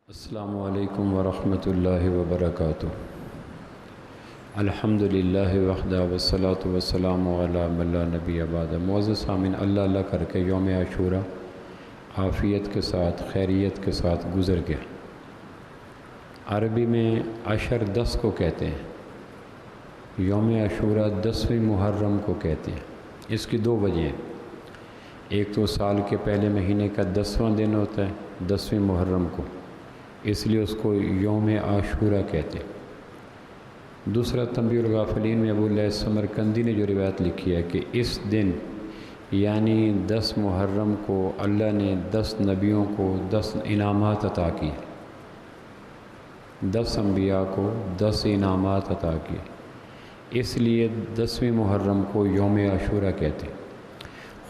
السلام علیکم ورحمۃ اللہ وبرکاتہ۔ الحمدللہ وحدہ والصلاۃ والسلام علی من لا نبی بعدہ۔ معزز سامعین، اللہ کر کے یوم عاشورہ عافیت کے ساتھ خیریت کے ساتھ گزر گیا۔ عربی میں عشر 10 کو کہتے ہیں، یوم عاشورہ 10ویں محرم کو کہتے ہیں۔ اس کی دو وجہ ہیں، ایک تو سال کے پہلے مہینے کا 10واں دن ہوتا ہے 10ویں محرم کو، اس لیے اس کو یوم عاشورہ کہتے ہیں۔ دوسرا تنبیہ الغافلین میں ابو اللہ سمرقندی نے جو روایت لکھی ہے کہ اس دن یعنی 10 محرم کو اللہ نے 10 نبیوں کو 10 انعامات عطا کیے، 10 انبیاء کو 10 انعامات عطا کیے، اس لیے 10ویں محرم کو یوم عاشورہ کہتے ہیں۔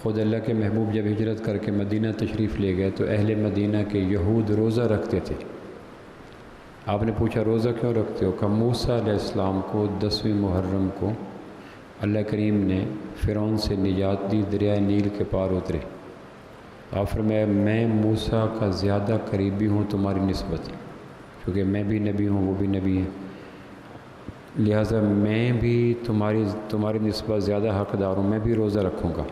خود اللہ کے محبوب جب ہجرت کر کے مدینہ تشریف لے گئے تو اہل مدینہ کے یہود روزہ رکھتے تھے۔ آپ نے پوچھا روزہ کیوں رکھتے ہو؟ کہ موسیٰ علیہ السلام کو 10ویں محرم کو اللہ کریم نے فرعون سے نجات دی، دریائے نیل کے پار اترے۔ آپ فرمایا میں موسیٰ کا زیادہ قریبی ہوں تمہاری نسبت، کیونکہ میں بھی نبی ہوں وہ بھی نبی ہے، لہٰذا میں بھی تمہاری نسبت زیادہ حقدار ہوں، میں بھی روزہ رکھوں گا۔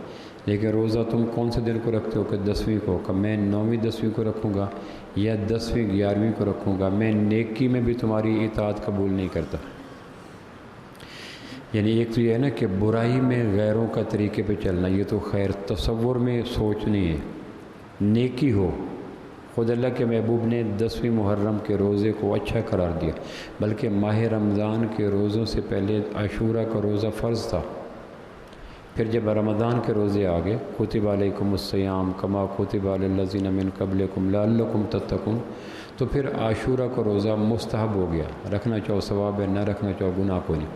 لیکن روزہ تم کون سے دن کو رکھتے ہو؟ کہ 10ویں کو۔ کہ میں 9ویں 10ویں کو رکھوں گا یا 10ویں 11ویں کو رکھوں گا، میں نیکی میں بھی تمہاری اطاعت قبول نہیں کرتا۔ یعنی ایک تو یہ ہے نا کہ برائی میں غیروں کا طریقے پہ چلنا، یہ تو خیر تصور میں سوچنی ہے، نیکی ہو۔ خود اللہ کے محبوب نے 10ویں محرم کے روزے کو اچھا قرار دیا، بلکہ ماہ رمضان کے روزوں سے پہلے عاشورہ کا روزہ فرض تھا۔ پھر جب رمضان کے روزے آگے کتب علیکم الصیام کما کتب علی الذین من قبلکم لعلکم تتقون، تو پھر عاشورہ کا روزہ مستحب ہو گیا، رکھنا چاہو ثواب ہے، نہ رکھنا چاہو گناہ کوئی نہیں۔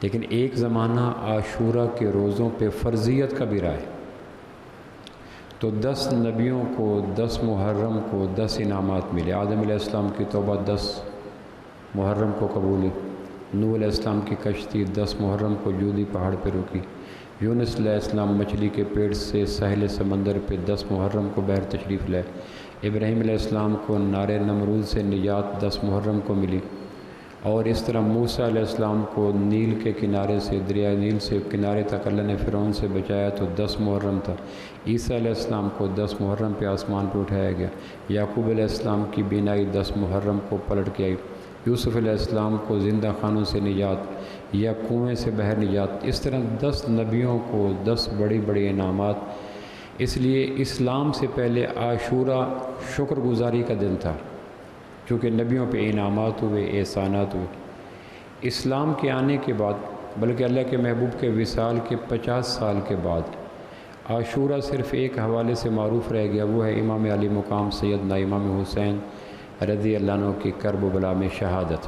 لیکن ایک زمانہ عاشورہ کے روزوں پہ فرضیت کا بھی رہا ہے، تو 10 نبیوں کو 10 محرم کو 10 انعامات ملے۔ آدم علیہ السلام کی توبہ 10 محرم کو قبولی، نوح علیہ السلام کی کشتی 10 محرم کو جودی پہاڑ پہ رکی، یونس علیہ السلام مچھلی کے پیٹ سے ساحل سمندر پہ 10 محرم کو بحر تشریف لائے، ابراہیم علیہ السلام کو نار نمرود سے نجات 10 محرم کو ملی، اور اس طرح موسیٰ علیہ السلام کو نیل کے کنارے سے دریائے نیل سے کنارے تک اللہ نے فرعون سے بچایا تو 10 محرم تھا۔ عیسیٰ علیہ السلام کو 10 محرم پہ آسمان پہ اٹھایا گیا، یعقوب علیہ السلام کی بینائی 10 محرم کو پلٹ کے آئی، یوسف علیہ السلام کو زندہ خانوں سے نجات یا کنویں سے بحر نجات۔ اس طرح 10 نبیوں کو 10 بڑی انعامات۔ اس لیے اسلام سے پہلے عاشورہ شکر گزاری کا دن تھا، چونکہ نبیوں پہ انعامات ہوئے، احسانات ہوئے۔ اسلام کے آنے کے بعد، بلکہ اللہ کے محبوب کے وصال کے 50 سال کے بعد، عاشورہ صرف ایک حوالے سے معروف رہ گیا، وہ ہے امام علی مقام سیدنا امام حسین رضی اللہ عنہ کی کرب و بلا میں شہادت۔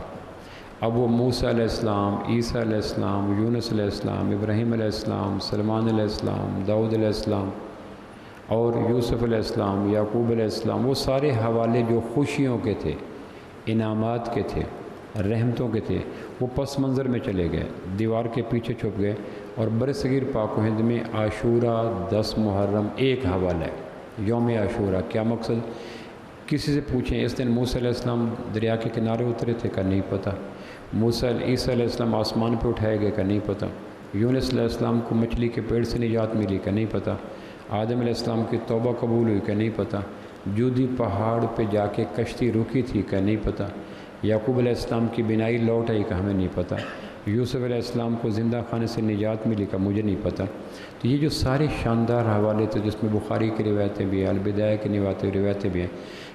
اب وہ موسیٰ علیہ السلام، عیسیٰ علیہ السلام، یونس علیہ السلام، ابراہیم علیہ السلام، سلمان علیہ السلام، داؤد علیہ السلام اور یوسف علیہ السلام، یعقوب علیہ السلام، وہ سارے حوالے جو خوشیوں کے تھے، انعامات کے تھے، رحمتوں کے تھے، وہ پس منظر میں چلے گئے، دیوار کے پیچھے چھپ گئے، اور برصغیر پاک و ہند میں عاشورہ 10 محرم ایک حوالہ ہے، یوم عاشورہ۔ کیا مقصد؟ کسی سے پوچھیں اس دن موسیٰ علیہ السلام دریا کے کنارے اترے تھے؟ کا نہیں پتہ۔ عیسیٰ علیہ السلام آسمان پہ اٹھائے گئے؟ کا نہیں پتہ۔ یونس علیہ السلام کو مچھلی کے پیٹ سے نجات ملی؟ کا نہیں پتہ۔ آدم علیہ السلام کی توبہ قبول ہوئی؟ کا نہیں پتہ۔ جودی پہاڑ پہ جا کے کشتی رکی تھی؟ کا نہیں پتہ۔ یعقوب علیہ السلام کی بینائی لوٹ آئی؟ کا ہمیں نہیں پتہ۔ یوسف علیہ السلام کو زندہ خانے سے نجات ملی؟ کا مجھے نہیں پتہ۔ تو یہ جو سارے شاندار حوالے تھے، جس میں بخاری کی روایتیں بھی ہیں، البدایہ کی روایتیں بھی ہیں،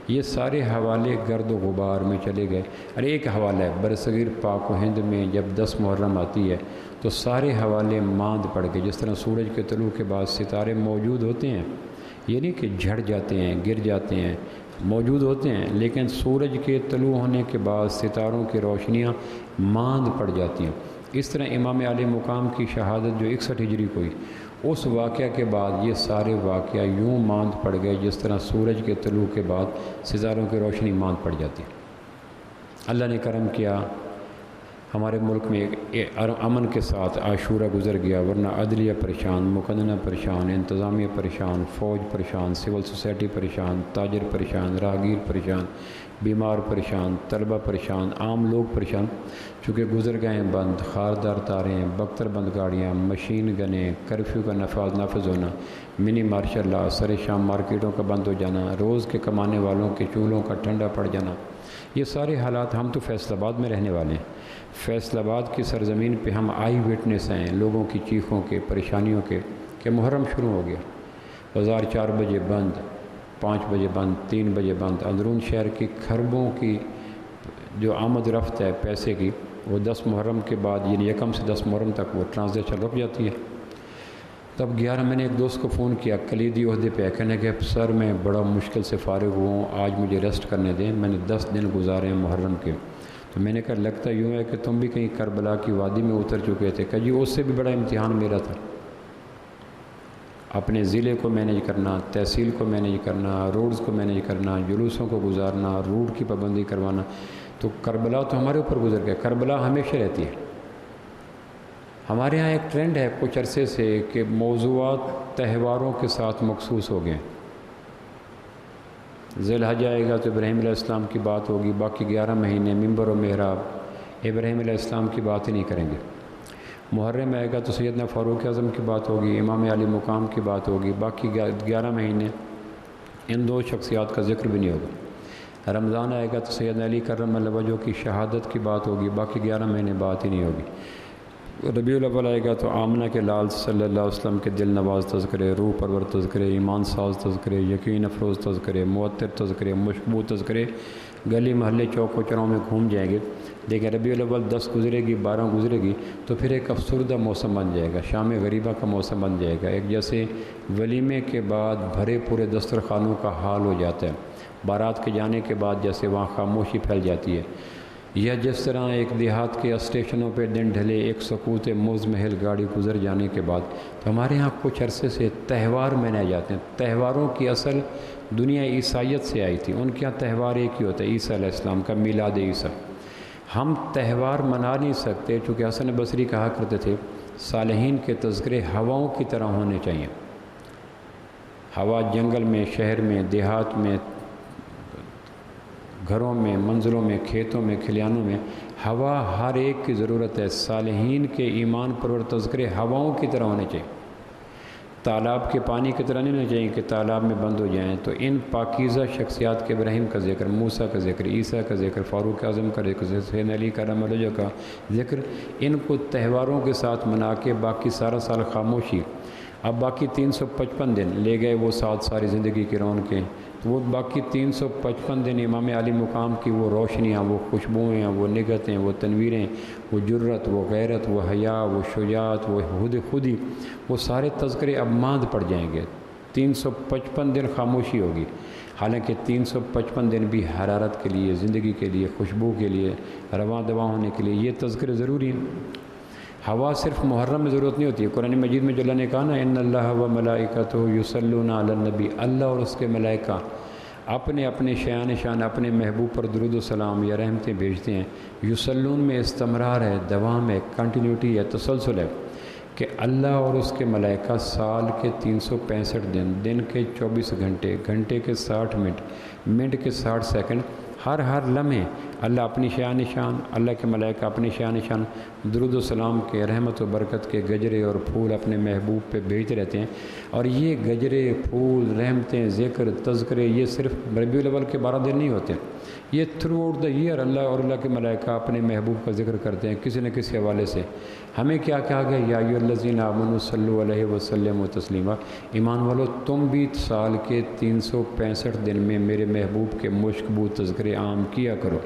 یہ سارے حوالے گرد و غبار میں چلے گئے۔ اور ایک حوالہ ہے برصغیر پاک و ہند میں جب 10 محرم آتی ہے تو سارے حوالے ماند پڑ گئے۔ جس طرح سورج کے طلوع کے بعد ستارے موجود ہوتے ہیں، یہ نہیں کہ جھڑ جاتے ہیں، گر جاتے ہیں، موجود ہوتے ہیں، لیکن سورج کے طلوع ہونے کے بعد ستاروں کی روشنیاں ماند پڑ جاتی ہیں۔ اس طرح امام علی مقام کی شہادت جو 61 ہجری کو ہوئی، اس واقعہ کے بعد یہ سارے واقعہ یوں ماند پڑ گئے جس طرح سورج کے طلوع کے بعد ستاروں کی روشنی ماند پڑ جاتی۔ اللہ نے کرم کیا، ہمارے ملک میں امن کے ساتھ عاشورہ گزر گیا، ورنہ عدلیہ پریشان، مقننہ پریشان، انتظامیہ پریشان، فوج پریشان، سول سوسائٹی پریشان، تاجر پریشان، راہگیر پریشان، بیمار پریشان، طلبہ پریشان، عام لوگ پریشان، چونکہ گزر گئے ہیں بند، خاردار تاریں، بختر بند گاڑیاں، مشین گنیں، کرفیو کا نافذ ہونا، منی مارشل لا، سر شام مارکیٹوں کا بند ہو جانا، روز کے کمانے والوں کے چولہوں کا ٹھنڈا پڑ جانا، یہ سارے حالات. ہم تو فیصل آباد میں رہنے والے ہیں، فیصل آباد کی سرزمین پہ ہم آئی وٹنس ہیں لوگوں کی چیخوں کے، پریشانیوں کے، کہ محرم شروع ہو گیا، بازار 4 بجے بند، 5 بجے بند، 3 بجے بند، اندرون شہر کی کھربوں کی جو آمد رفت ہے پیسے کی، وہ 10 محرم کے بعد یعنی 1 سے 10 محرم تک وہ ٹرانزیکشن رک جاتی ہے. تب 11 میں نے ایک دوست کو فون کیا، کلیدی عہدے پہ، کہنے کہ سر میں بڑا مشکل سے فارغ ہوا ہوں، آج مجھے ریسٹ کرنے دیں، میں نے 10 دن گزارے ہیں محرم کے. تو میں نے کہا لگتا یوں ہے کہ تم بھی کہیں کربلا کی وادی میں اتر چکے تھے. کہ جی اس سے بھی بڑا امتحان میرا تھا، اپنے ضلع کو مینیج کرنا، تحصیل کو مینیج کرنا، روڈز کو مینیج کرنا، جلوسوں کو گزارنا، روڈ کی پابندی کروانا. تو کربلا تو ہمارے اوپر گزر گیا. کربلا ہمیشہ رہتی ہے. ہمارے ہاں ایک ٹرینڈ ہے کچھ عرصے سے کہ موضوعات تہواروں کے ساتھ مخصوص ہو گئے. ذی الحجہ آئے گا تو ابراہیم علیہ السلام کی بات ہوگی، باقی 11 مہینے ممبر و محراب ابراہیم علیہ السلام کی بات ہی نہیں کریں گے. محرم آئے گا تو سیدنا فاروق اعظم کی بات ہوگی، امام علی مقام کی بات ہوگی، باقی 11 مہینے ان 2 شخصیات کا ذکر بھی نہیں ہوگا. رمضان آئے گا تو سیدنا علی کرم اللہ وجہہ کی شہادت کی بات ہوگی، باقی 11 مہینے بات ہی نہیں ہوگی. ربیع الاول آئے گا تو آمنہ کے لال صلی اللہ علیہ وسلم کے دل نواز تذکرے، روح پرور تذکرے، ایمان ساز تذکرے، یقین افروز تذکرے، معطر تذکرے، مشبوع تذکرے گلی محلے چوک و چروں میں گھوم جائیں گے. دیکھیں ربیع الاول 10 گزرے گی، 12 گزرے گی تو پھر ایک افسردہ موسم بن جائے گا، شام غریبہ کا موسم بن جائے گا. ایک جیسے ولیمے کے بعد بھرے پورے دسترخوانوں کا حال ہو جاتا ہے، بارات کے جانے کے بعد جیسے وہاں خاموشی پھیل جاتی ہے. یا جس طرح ایک دیہات کے اسٹیشنوں پہ دن ڈھلے ایک سکوت مزمحل گاڑی گزر جانے کے بعد، تو ہمارے ہاں کچھ عرصے سے تہوار منائے جاتے ہیں. تہواروں کی اصل دنیا عیسائیت سے آئی تھی. ان کے یہاں تہوار ایک ہی ہوتا ہے، عیسیٰ علیہ السلام کا میلاد عیسیٰ. ہم تہوار منا نہیں سکتے چونکہ حسن بصری کہا کرتے تھے صالحین کے تذکرے ہواؤں کی طرح ہونے چاہیے. ہوا جنگل میں، شہر میں، دیہات میں، گھروں میں، منزلوں میں، کھیتوں میں، کھلیانوں میں، ہوا ہر ایک کی ضرورت ہے. صالحین کے ایمان پرور تذکرے ہواؤں کی طرح ہونے چاہیے، تالاب کے پانی کی طرح نہیں ہونے چاہیے کہ تالاب میں بند ہو جائیں. تو ان پاکیزہ شخصیات کے ابراہیم کا ذکر، موسیٰ کا ذکر، عیسیٰ کا ذکر، فاروق اعظم کا ذکر، سیدنا علی کرم اللہ وجہہ کا ذکر، ان کو تہواروں کے ساتھ منا کے باقی سارا سال خاموشی. اب باقی 355 دن لے گئے وہ ساتھ ساری زندگی کے رونقیں، تو وہ باقی 355 دن امام علی مقام کی وہ روشنیاں، وہ خوشبوئیں، وہ نگہتیں، وہ تنویریں، وہ جرت، وہ غیرت، وہ حیا، وہ شجاعت، وہ خودی، وہ سارے تذکرے اب ماند پڑ جائیں گے. 355 دن خاموشی ہوگی. حالانکہ 355 دن بھی حرارت کے لیے، زندگی کے لیے، خوشبو کے لیے، رواں دواں ہونے کے لیے یہ تذکرے ضروری ہیں. ہوا صرف محرم میں ضرورت نہیں ہوتی ہے. قرآن مجید میں جو اللہ نے کہا نا ان اللہ و ملائکتہ یصلون علی النبی، اللہ اور اس کے ملائکہ اپنے اپنے شان اپنے محبوب پر درود و سلام یا رحمتیں بھیجتے ہیں. یصلون میں استمرار ہے، دوام ہے، کنٹینیوٹی ہے، تسلسل ہے کہ اللہ اور اس کے ملائکہ سال کے 365 دن، دن کے 24 گھنٹے، گھنٹے کے 60 منٹ، منٹ کے 60 سیکنڈ، ہر لمحے اللہ اپنی شان، اللہ کے ملائکہ اپنی شان درود و سلام کے، رحمت و برکت کے گجرے اور پھول اپنے محبوب پہ بھیجتے رہتے ہیں. اور یہ گجرے، پھول، رحمتیں، ذکر، تذکرے یہ صرف ربیع الاول کے 12 دن نہیں ہوتے. یہ تھرو آؤٹ دا ایئر اللہ اور اللہ کے ملائکہ اپنے محبوب کا ذکر کرتے ہیں کسی نہ کسی حوالے سے. ہمیں کیا کہا گیا؟ یا ایھا الذین آمنوا صلوا علیہ وسلموا تسلیما، ایمان والو تم بھی سال کے 365 دن میں میرے محبوب کے مشکبو تذکرے عام کیا کرو.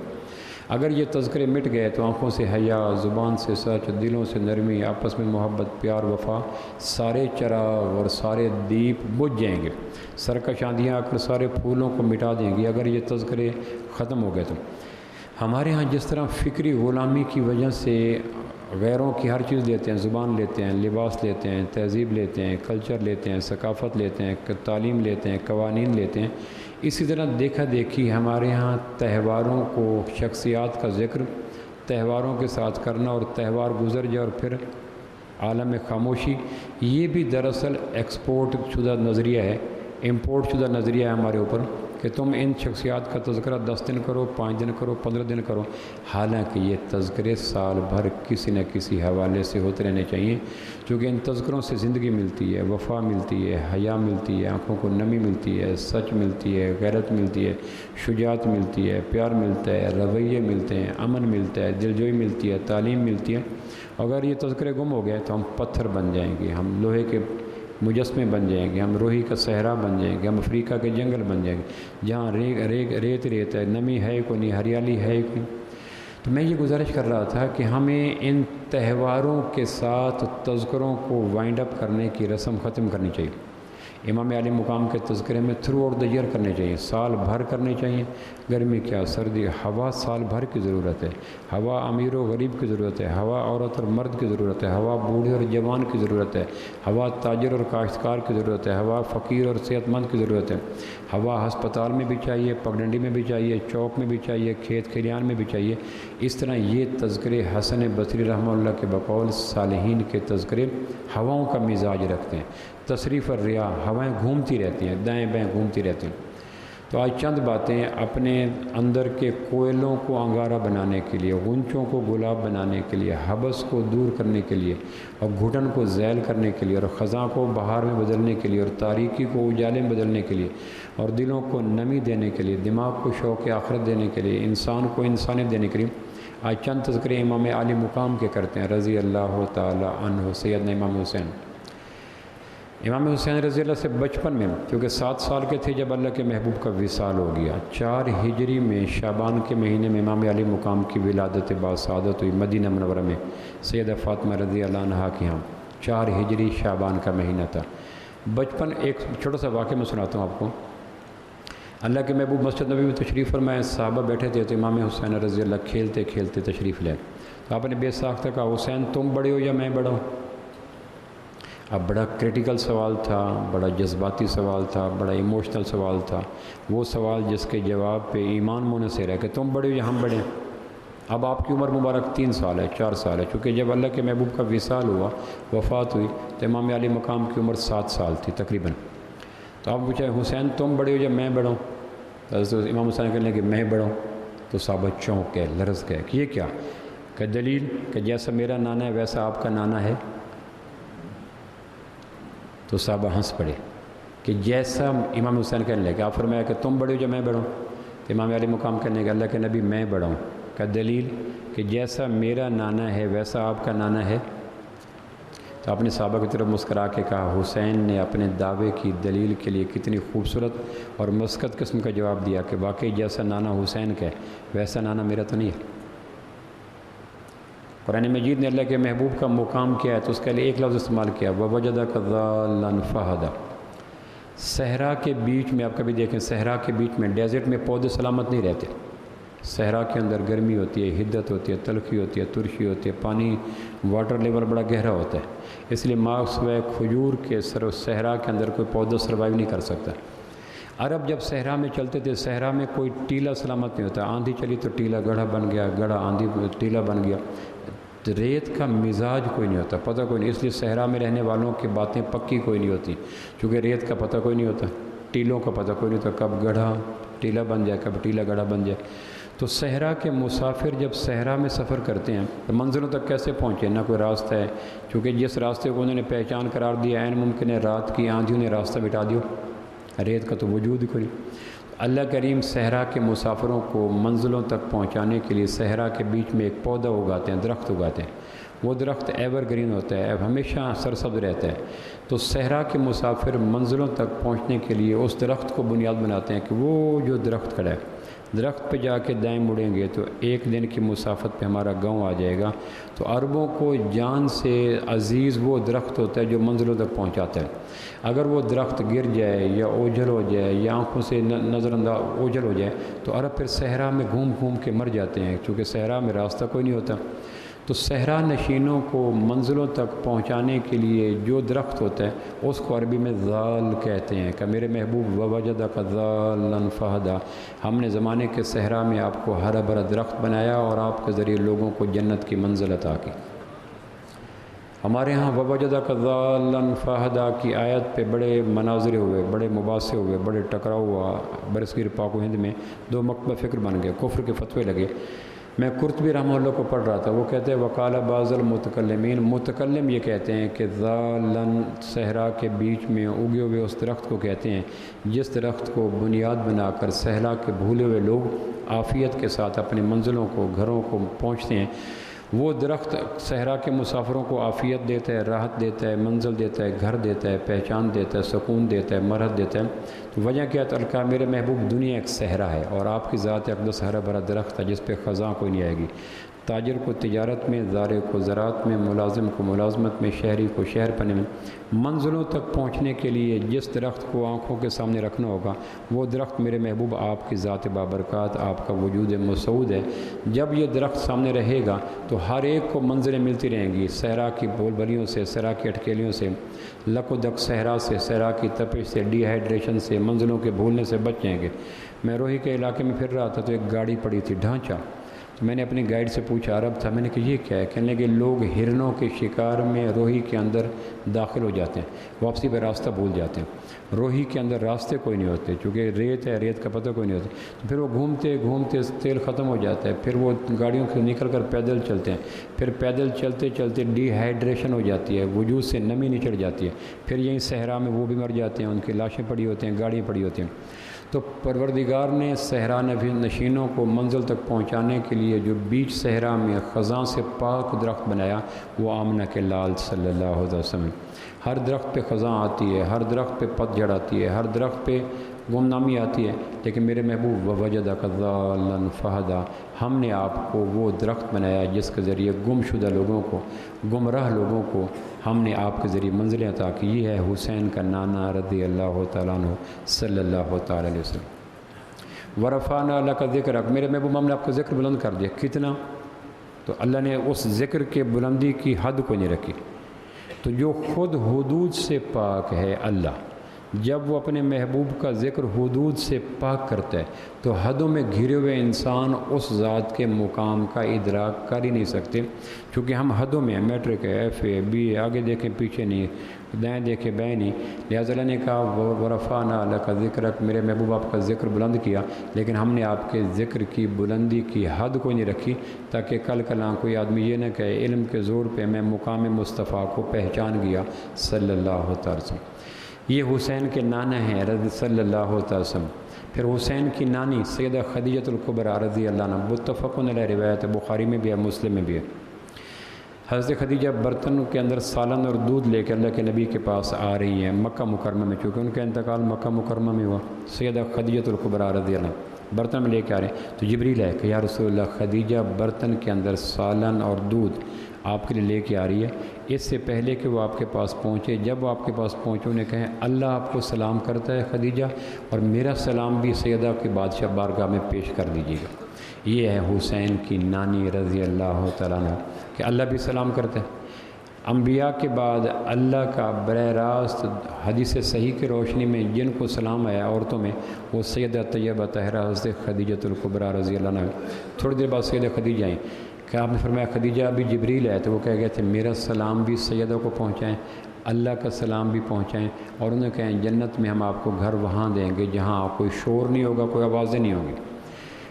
اگر یہ تذکرے مٹ گئے تو آنکھوں سے حیا، زبان سے سچ، دلوں سے نرمی، آپس میں محبت، پیار، وفا، سارے چراغ اور سارے دیپ بجھ جائیں گے. سرکش آندھیاں آ کر سارے پھولوں کو مٹا دیں گی اگر یہ تذکرے ختم ہو گئے تو. ہمارے ہاں جس طرح فکری غلامی کی وجہ سے غیروں کی ہر چیز لیتے ہیں، زبان لیتے ہیں، لباس لیتے ہیں، تہذیب لیتے ہیں، کلچر لیتے ہیں، ثقافت لیتے ہیں، تعلیم لیتے ہیں، قوانین لیتے ہیں، اسی طرح دیکھا دیکھی ہمارے ہاں تہواروں کو، شخصیات کا ذکر تہواروں کے ساتھ کرنا اور تہوار گزر جائے اور پھر عالم خاموشی، یہ بھی دراصل ایکسپورٹ شدہ نظریہ ہے، امپورٹ شدہ نظریہ ہے ہمارے اوپر کہ تم ان شخصیات کا تذکرہ 10 دن کرو، 5 دن کرو، 15 دن کرو، حالانکہ یہ تذکرے سال بھر کسی نہ کسی حوالے سے ہوتے رہنے چاہیے، کیونکہ ان تذکروں سے زندگی ملتی ہے، وفا ملتی ہے، حیا ملتی ہے، آنکھوں کو نمی ملتی ہے، سچ ملتی ہے، غیرت ملتی ہے، شجاعت ملتی ہے، پیار ملتا ہے، رویے ملتے ہیں، امن ملتا ہے، دلجوئی ملتی ہے، تعلیم ملتی ہے۔ اگر یہ تذکرے گم ہو گئے تو ہم پتھر بن جائیں گے، ہم لوہے کے مجسمے بن جائیں گے، ہم روئی کا صحرا بن جائیں گے، ہم افریقہ کے جنگل بن جائیں گے جہاں ریت ہے، نمی ہے کوئی نہیں، ہریالی ہے کوئی۔ تو میں یہ گزارش کر رہا تھا کہ ہمیں ان تہواروں کے ساتھ تذکروں کو وائنڈ اپ کرنے کی رسم ختم کرنی چاہیے۔ امام عالی مقام کے تذکرے میں تھرو آؤٹ دا ایئر کرنے چاہیے، سال بھر کرنے چاہیے، گرمی کیا سردی، ہوا سال بھر کی ضرورت ہے، ہوا امیر و غریب کی ضرورت ہے، ہوا عورت اور مرد کی ضرورت ہے، ہوا بوڑھے اور جوان کی ضرورت ہے، ہوا تاجر اور کاشتکار کی ضرورت ہے، ہوا فقیر اور صحت مند کی ضرورت ہے، ہوا ہسپتال میں بھی چاہیے، پگڈنڈی میں بھی چاہیے، چوک میں بھی چاہیے، کھیت کھلیان میں بھی چاہیے۔ اس طرح یہ تذکرے حسن بصری رحمہ اللہ کے بقول صالحین کے تذکرے ہواؤں کا مزاج رکھتے ہیں، تصریف الریاح، ہوائیں گھومتی رہتی ہیں، دائیں بائیں گھومتی رہتی ہیں۔ تو آج چند باتیں اپنے اندر کے کوئلوں کو انگارہ بنانے کے لیے، غنچوں کو گلاب بنانے کے لیے، حبس کو دور کرنے کے لیے، اور گھٹن کو ذیل کرنے کے لیے، اور خزاں کو بہار میں بدلنے کے لیے، اور تاریکی کو اجالے میں بدلنے کے لیے، اور دلوں کو نمی دینے کے لیے، دماغ کو شوق آخرت دینے کے لیے، انسان کو انسانیت دینے کے لیے آج چند تذکرے امام عالی مقام کے کرتے ہیں رضی اللہ تعالی عنہ، سیدنا امام حسین۔ امام حسین رضی اللہ سے بچپن میں، کیونکہ 7 سال کے تھے جب اللہ کے محبوب کا وصال ہو گیا، 4 ہجری میں شعبان کے مہینے میں امام علی مقام کی ولادت باسعادت ہوئی مدینہ منورہ میں سیدہ فاطمہ رضی اللہ عنہا کے ہاں، 4 ہجری شعبان کا مہینہ تھا۔ بچپن ایک چھوٹا سا واقعہ میں سناتا ہوں آپ کو۔ اللہ کے محبوب مسجد نبی میں تشریف فرمائے، صحابہ بیٹھے تھے تو امام حسین رضی اللہ کھیلتے کھیلتے تشریف لے، تو آپ نے بے ساختہ کہا حسین تم بڑے ہو یا میں بڑا ہوں؟ اب بڑا کریٹیکل سوال تھا، بڑا جذباتی سوال تھا، بڑا ایموشنل سوال تھا، وہ سوال جس کے جواب پہ ایمان منحصر ہے کہ تم بڑے ہو یا ہم بڑے ہیں۔ اب آپ کی عمر مبارک 3 سال ہے، 4 سال ہے، چونکہ جب اللہ کے محبوب کا وصال ہوا، وفات ہوئی، تو امام علی مقام کی عمر 7 سال تھی تقریباً۔ تو آپ پوچھیں حسین تم بڑے ہو یا میں بڑا ہوں؟ تو امام حسین کہنے کہ میں بڑا ہوں۔ تو صحابہ چونک گئے، لرز گئے کہ یہ کیا؟ کہ دلیل کہ جیسا میرا نانا ہے ویسا آپ کا نانا ہے؟ تو صحابہ ہنس پڑے کہ جیسا امام حسین کہنے لگے، آپ فرمایا کہ تم بڑے ہو یا میں بڑا ہوں؟ تو امام علی مقام کہنے کہ اللہ کے نبی میں بڑا ہوں۔ کا دلیل کہ جیسا میرا نانا ہے ویسا آپ کا نانا ہے؟ تو آپ نے صحابہ کی طرف مسکرا کے کہا حسین نے اپنے دعوے کی دلیل کے لیے کتنی خوبصورت اور مسکت قسم کا جواب دیا کہ واقعی جیسا نانا حسین کا ہے ویسا نانا میرا تو نہیں ہے۔ قرآن مجید نے اللہ کے محبوب کا مقام کیا ہے تو اس کے لیے ایک لفظ استعمال کیا وَوَجَدَكَ ضَالًّا فَهَدَىٰ۔ صحرا کے بیچ میں، آپ کبھی دیکھیں صحرا کے بیچ میں، ڈیزرٹ میں پودے سلامت نہیں رہتے، صحرا کے اندر گرمی ہوتی ہے، حدت ہوتی ہے، تلخی ہوتی ہے، ترشی ہوتی ہے، پانی واٹر لیول بڑا گہرا ہوتا ہے، اس لیے ماسوائے کھجور کے صحرا کے اندر کوئی پودا سروائیو نہیں کر سکتا۔ عرب جب صحرا میں چلتے تھے، صحرا میں کوئی ٹیلا سلامت نہیں ہوتا، آندھی چلی تو ٹیلا گڑھا بن گیا، گڑھا آندھی ٹیلا بن گیا، ریت کا مزاج کوئی نہیں ہوتا، پتہ کوئی نہیں، اس لیے صحرا میں رہنے والوں کی باتیں پکی کوئی نہیں ہوتی، چونکہ ریت کا پتہ کوئی نہیں ہوتا، ٹیلوں کا پتہ کوئی نہیں ہوتا، کب گڑھا ٹیلا بن جائے، کب ٹیلا گڑھا بن جائے۔ تو صحرا کے مسافر جب صحرا میں سفر کرتے ہیں تو منزلوں تک کیسے پہنچے؟ نہ کوئی راستہ ہے، چونکہ جس راستے کو انہوں نے پہچان قرار دیا عین ممکن ہے رات کی آندھیوں نے راستہ بٹا دیا، ریت کا تو وجود ہی کوئی نہیں۔ اللہ کریم صحرا کے مسافروں کو منزلوں تک پہنچانے کے لیے صحرا کے بیچ میں ایک پودا اگاتے ہیں، درخت اگاتے ہیں، وہ درخت ایور گرین ہوتا ہے، ہمیشہ سرسبز رہتا ہے۔ تو صحرا کے مسافر منزلوں تک پہنچنے کے لیے اس درخت کو بنیاد بناتے ہیں کہ وہ جو درخت کھڑا ہے، درخت پہ جا کے دائیں مڑیں گے تو ایک دن کی مسافت پہ ہمارا گاؤں آ جائے گا۔ تو عربوں کو جان سے عزیز وہ درخت ہوتا ہے جو منزلوں تک پہنچاتا ہے۔ اگر وہ درخت گر جائے یا اوجھل ہو جائے یا آنکھوں سے نظر انداز اوجھل ہو جائے تو عرب پھر صحرا میں گھوم گھوم کے مر جاتے ہیں، کیونکہ صحرا میں راستہ کوئی نہیں ہوتا۔ تو صحرا نشینوں کو منزلوں تک پہنچانے کے لیے جو درخت ہوتا ہے اس کو عربی میں ذال کہتے ہیں کہ میرے محبوب ووجدک ذالا فہدا، ہم نے زمانے کے صحرا میں آپ کو ہرا بھرا درخت بنایا اور آپ کے ذریعے لوگوں کو جنت کی منزل عطا کی۔ ہمارے ہاں ووجدک ذالا فہدا کی آیت پہ بڑے مناظر ہوئے، بڑے مباحثے ہوئے، بڑے ٹکراؤ ہوا، برصغیر پاک و ہند میں دو مکتبہ فکر بن گئے، کفر کے فتوے لگے۔ میں قرطبی رحمہ اللہ کو پڑھ رہا تھا، وہ کہتے ہیں وقال بعض المتکلمین، متکلم یہ کہتے ہیں کہ ذالن صحرا کے بیچ میں اگے ہوئے اس درخت کو کہتے ہیں جس درخت کو بنیاد بنا کر صحرا کے بھولے ہوئے لوگ عافیت کے ساتھ اپنی منزلوں کو، گھروں کو پہنچتے ہیں۔ وہ درخت صحرا کے مسافروں کو عافیت دیتا ہے، راحت دیتا ہے، منزل دیتا ہے، گھر دیتا ہے، پہچان دیتا ہے، سکون دیتا ہے، مرحت دیتا ہے۔ تو وجہ کیا تلقا میرے محبوب دنیا ایک صحرا ہے اور آپ کی ذات اقدس ہرا بھرا درخت ہے جس پہ خزاں کوئی نہیں آئے گی۔ تاجر کو تجارت میں، زارع کو زراعت میں، ملازم کو ملازمت میں، شہری کو شہر پنے میں، منزلوں تک پہنچنے کے لیے جس درخت کو آنکھوں کے سامنے رکھنا ہوگا وہ درخت میرے محبوب آپ کی ذات بابرکات، آپ کا وجود مسعود ہے۔ جب یہ درخت سامنے رہے گا تو ہر ایک کو منزلیں ملتی رہیں گی، صحرا کی بول بلیوں سے، صحرا کی اٹکیلیوں سے، لک و دک صحرا سے، صحرا کی تپش سے، ڈی ہائیڈریشن سے، منزلوں کے بھولنے سے بچ جائیں گے۔ میں روہی کے علاقے میں پھر رہا تھا تو ایک گاڑی پڑی تھی ڈھانچہ، تو میں نے اپنی گائیڈ سے پوچھا، عرب تھا، میں نے کہا یہ کیا ہے؟ کہنے لگے لوگ ہرنوں کے شکار میں روہی کے اندر داخل ہو جاتے ہیں، واپسی پہ راستہ بھول جاتے ہیں، روہی کے اندر راستے کوئی نہیں ہوتے چونکہ ریت ہے، ریت کا پتہ کوئی نہیں ہوتا، تو پھر وہ گھومتے گھومتے تیل ختم ہو جاتا ہے، پھر وہ گاڑیوں سے نکل کر پیدل چلتے ہیں، پھر پیدل چلتے چلتے ڈی ہائیڈریشن ہو جاتی ہے، وجود سے نمی نچڑ جاتی ہے، پھر یہیں صحرا میں وہ بھی مر جاتے ہیں، ان کی لاشیں پڑی ہوتی ہیں، گاڑیاں پڑی ہوتی ہیں۔ تو پروردگار نے صحرا نشینوں کو منزل تک پہنچانے کے لیے جو بیچ صحرا میں خزاں سے پاک درخت بنایا وہ آمنہ کے لال صلی اللہ علیہ وسلم۔ ہر درخت پہ خزاں آتی ہے، ہر درخت پہ پت جڑ آتی ہے، ہر درخت پہ گمنامی آتی ہے، لیکن میرے محبوب ووجدک ذالا فہدا، ہم نے آپ کو وہ درخت بنایا جس کے ذریعے گم شدہ لوگوں کو، گمراہ لوگوں کو ہم نے آپ کے ذریعے منزلیں عطا کی۔ یہ ہے حسین کا نانا رضی اللہ تعالیٰ عنہ صلی اللہ تعالیٰ علیہ وسلم۔ ورفعنا لک ذکرک، میرے محبوب ہم نے آپ کا ذکر بلند کر دیا۔ کتنا؟ تو اللہ نے اس ذکر کے بلندی کی حد کو نہیں رکھی۔ تو جو خود حدود سے پاک ہے اللہ، جب وہ اپنے محبوب کا ذکر حدود سے پاک کرتا ہے تو حدوں میں گھرے ہوئے انسان اس ذات کے مقام کا ادراک کر ہی نہیں سکتے، چونکہ ہم حدوں میں ہیں، میٹرک ہے، ایف اے، بی اے، آگے دیکھیں پیچھے نہیں، دائیں دیکھیں بائیں نہیں، لہٰذا اللہ نے کہا ورفعنا لک ذکرک، میرے محبوب آپ کا ذکر بلند کیا، لیکن ہم نے آپ کے ذکر کی بلندی کی حد کو نہیں رکھی تاکہ کل کلاں کوئی آدمی یہ نہ کہے علم کے زور پہ میں مقام مصطفیٰ کو پہچان گیا صلی اللہ تعالی وسلم۔ یہ حسین کے نانا ہیں صلی اللہ تعالی وسلم۔ پھر حسین کی نانی سیدہ خدیجۃ الکبریٰ رضی اللہ عنہ، متفق علیہ روایت ہے، بخاری میں بھی ہے، مسلم میں بھی ہے۔ حضرت خدیجہ برتن کے اندر سالن اور دودھ لے کے اللہ کے نبی کے پاس آ رہی ہیں مکہ مکرمہ میں، چونکہ ان کا انتقال مکہ مکرمہ میں ہوا۔ سیدہ خدیجۃ الکبریٰ رضی اللہ عنہ برتن میں لے کے آ رہے ہیں، تو جبریل ہے کہ یا رسول اللہ خدیجہ برتن کے اندر سالن اور دودھ آپ کے لیے لے کے آ رہی ہے۔ اس سے پہلے کہ وہ آپ کے پاس پہنچے، جب وہ آپ کے پاس پہنچے انہیں کہیں اللہ آپ کو سلام کرتا ہے خدیجہ، اور میرا سلام بھی سیدہ کے بادشاہ بارگاہ میں پیش کر دیجیے گا۔ یہ ہے حسین کی نانی رضی اللہ تعالیٰ عنہ کہ اللہ بھی سلام کرتا ہے۔ انبیاء کے بعد اللہ کا براہ راست حدیث صحیح کی روشنی میں جن کو سلام آیا عورتوں میں، وہ سیدہ طیبہ طاہرہ حضرت خدیجۃ الکبریٰ رضی اللہ عنہ۔ تھوڑی دیر بعد سیدہ خدیجہ آئیں کہ آپ نے فرمایا خدیجہ ابھی جبریل ہے، تو وہ کہہ گئے تھے میرا سلام بھی سیدہ کو پہنچائیں، اللہ کا سلام بھی پہنچائیں، اور انہیں کہیں جنت میں ہم آپ کو گھر وہاں دیں گے جہاں کوئی شور نہیں ہوگا، کوئی آوازیں نہیں ہوں گی۔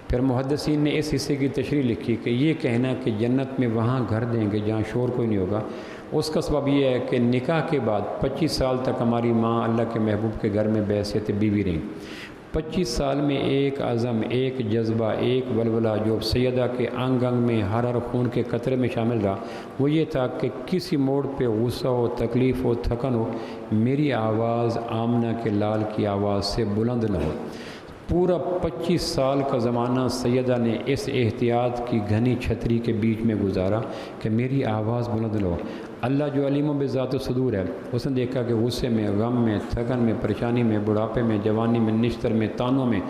پھر محدثین نے اس حصے کی تشریح لکھی کہ یہ کہنا کہ جنت میں وہاں گھر دیں گے جہاں شور کوئی نہیں ہوگا، اس کا سبب یہ ہے کہ نکاح کے بعد 25 سال تک ہماری ماں اللہ کے محبوب کے گھر میں بحیثیت بیوی رہیں۔ 25 سال میں ایک عزم، ایک جذبہ، ایک ولولہ جو سیدہ کے انگ انگ میں ہر ہر خون کے قطرے میں شامل رہا، وہ یہ تھا کہ کسی موڑ پہ غصہ ہو، تکلیف ہو، تھکن ہو، میری آواز آمنہ کے لال کی آواز سے بلند نہ ہو۔ پورا 25 سال کا زمانہ سیدہ نے اس احتیاط کی گھنی چھتری کے بیچ میں گزارا کہ میری آواز بلند نہ ہو۔ اللہ جو علیم و بذات صدور ہے، اس نے دیکھا کہ غصے میں، غم میں، تھکن میں، پریشانی میں، بڑھاپے میں، جوانی میں، نشتر میں، تانوں میں،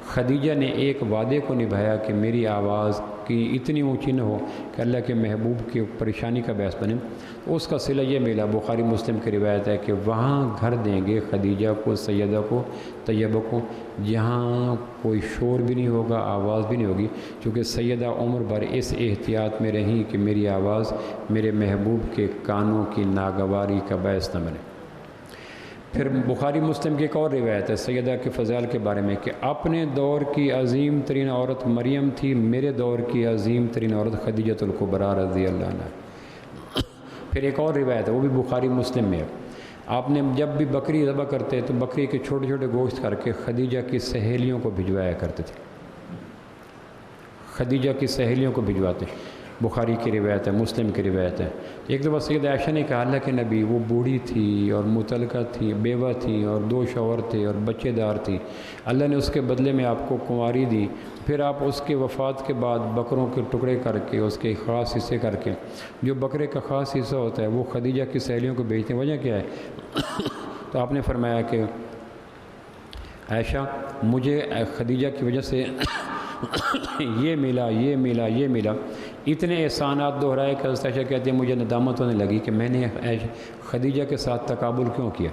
خدیجہ نے ایک وعدے کو نبھایا کہ میری آواز کی اتنی اونچی نہ ہو کہ اللہ کے محبوب کی پریشانی کا باعث بنے. اس کا صلہ یہ ملا، بخاری مسلم کی روایت ہے کہ وہاں گھر دیں گے خدیجہ کو، سیدہ کو، طیبہ کو، جہاں کوئی شور بھی نہیں ہوگا، آواز بھی نہیں ہوگی، چونکہ سیدہ عمر بھر اس احتیاط میں رہیں کہ میری آواز میرے محبوب کے کانوں کی ناگواری کا باعث نہ بنے. پھر بخاری مسلم کی ایک اور روایت ہے سیدہ کے فضائل کے بارے میں کہ اپنے دور کی عظیم ترین عورت مریم تھی، میرے دور کی عظیم ترین عورت خدیجۃ الکبریٰ رضی اللہ عنہ. پھر ایک اور روایت ہے، وہ بھی بخاری مسلم میں ہے، آپ نے جب بھی بکری ذبح کرتے تو بکری کے چھوٹے چھوٹے گوشت کر کے خدیجہ کی سہیلیوں کو بھجوایا کرتے تھے، خدیجہ کی سہیلیوں کو بھجواتے. بخاری کی روایت ہے، مسلم کی روایت ہے. ایک دفعہ سیدہ عائشہ نے کہا اللہ کے نبی، وہ بوڑھی تھی اور متعلقہ تھی، بیوہ تھی اور 2 شوہر تھے اور بچے دار تھی، اللہ نے اس کے بدلے میں آپ کو کنواری دی، پھر آپ اس کے وفات کے بعد بکروں کے ٹکڑے کر کے اس کے خاص حصے کر کے، جو بکرے کا خاص حصہ ہوتا ہے وہ خدیجہ کی سہیلیوں کو بیچتے ہیں، وجہ کیا ہے؟ تو آپ نے فرمایا کہ عائشہ مجھے خدیجہ کی وجہ سے یہ ملا، یہ ملا، یہ ملا، اتنے احسانات دہرائے کہ حضرت عائشہ کہتے ہیں مجھے ندامت ہونے لگی کہ میں نے خدیجہ کے ساتھ تقابل کیوں کیا.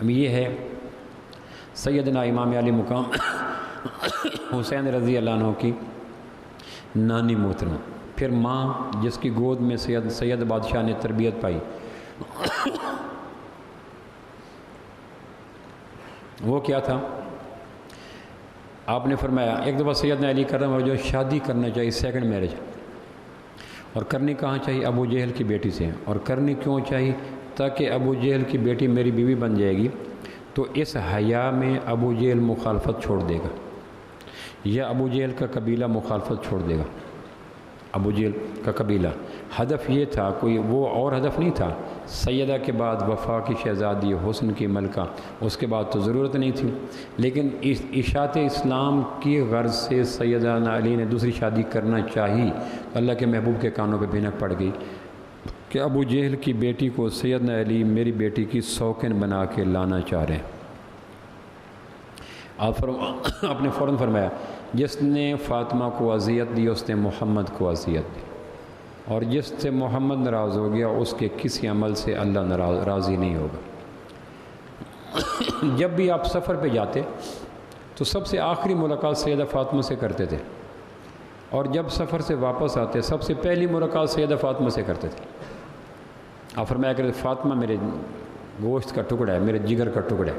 اب یہ ہے سیدنا امام علی مقام حسین رضی اللہ عنہ کی نانی محترمہ، پھر ماں جس کی گود میں سید بادشاہ نے تربیت پائی، وہ کیا تھا؟ آپ نے فرمایا ایک دفعہ سیدنا علی کرم جو شادی کرنا چاہیے، سیکنڈ میرج، اور کرنی کہاں چاہیے؟ ابو جہل کی بیٹی سے. اور کرنی کیوں چاہیے؟ تاکہ ابو جہل کی بیٹی میری بیوی بن جائے گی تو اس حیا میں ابو جہل مخالفت چھوڑ دے گا، یا ابو جہل کا قبیلہ مخالفت چھوڑ دے گا. ابو جہل کا قبیلہ، ہدف یہ تھا، کوئی وہ اور ہدف نہیں تھا. سیدہ کے بعد وفا کی شہزادی، حسن کی ملکہ، اس کے بعد تو ضرورت نہیں تھی، لیکن اشاعت اسلام کی غرض سے سیدنا علی نے دوسری شادی کرنا چاہی. اللہ کے محبوب کے کانوں پہ بھینک پڑ گئی کہ ابو جہل کی بیٹی کو سیدنا علی میری بیٹی کی سوکن بنا کے لانا چاہ رہے ہیں. آپ نے فوراً فرمایا جس نے فاطمہ کو اذیت دی اس نے محمد کو اذیت دی، اور جس سے محمد ناراض ہو گیا اس کے کسی عمل سے اللہ راضی نہیں ہوگا. جب بھی آپ سفر پہ جاتے تو سب سے آخری ملاقات سیدہ فاطمہ سے کرتے تھے، اور جب سفر سے واپس آتے سب سے پہلی ملاقات سیدہ فاطمہ سے کرتے تھے. آپ فرمایا کرتے فاطمہ میرے گوشت کا ٹکڑا ہے، میرے جگر کا ٹکڑا ہے،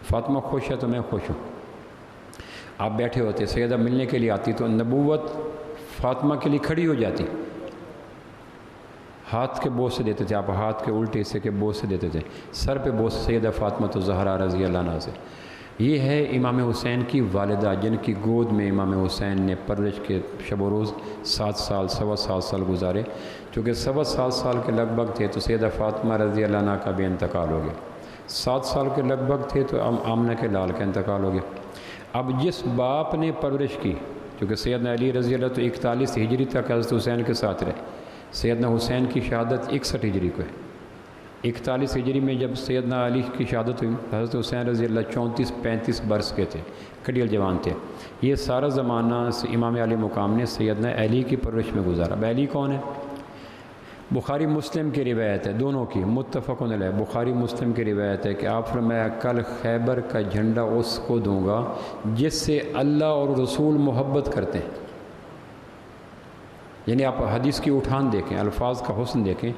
فاطمہ خوش ہے تو میں خوش ہوں. آپ بیٹھے ہوتے، سیدہ ملنے کے لیے آتی تو نبوت فاطمہ کے لیے کھڑی ہو جاتی، ہاتھ کے بوس سے دیتے تھے، آپ ہاتھ کے الٹے حصے کے بوس سے دیتے تھے، سر پہ بوس سیدہ فاطمہ تو زہرا رضی اللہ عنہا سے. یہ ہے امام حسین کی والدہ جن کی گود میں امام حسین نے پرورش کے شب و روز 7 سال 7.25 سال گزارے. چونکہ 7.25 سال کے لگ بھگ تھے تو سیدہ فاطمہ رضی اللہ عنہا کا بھی انتقال ہو گیا، 7 سال کے لگ بھگ تھے تو آمنہ کے لال کا انتقال ہو گیا. اب جس باپ نے پرورش کی، کیونکہ سیدنا علی رضی اللہ تو 41 ہجری تک حضرت حسین کے ساتھ رہے، سیدنا حسین کی شہادت 61 ہجری کو ہے. 41 ہجری میں جب سیدنا علی کی شہادت ہوئی، حضرت حسین رضی اللہ 34-35 برس کے تھے، کھڑیل جوان تھے. یہ سارا زمانہ امام علی مقام نے سیدنا علی کی پرورش میں گزارا. اب علی کون ہے؟ بخاری مسلم کی روایت ہے، دونوں کی متفق علیہ. بخاری مسلم کی روایت ہے کہ آپ فرمایا کل خیبر کا جھنڈا اس کو دوں گا جس سے اللہ اور رسول محبت کرتے ہیں. یعنی آپ حدیث کی اٹھان دیکھیں، الفاظ کا حسن دیکھیں،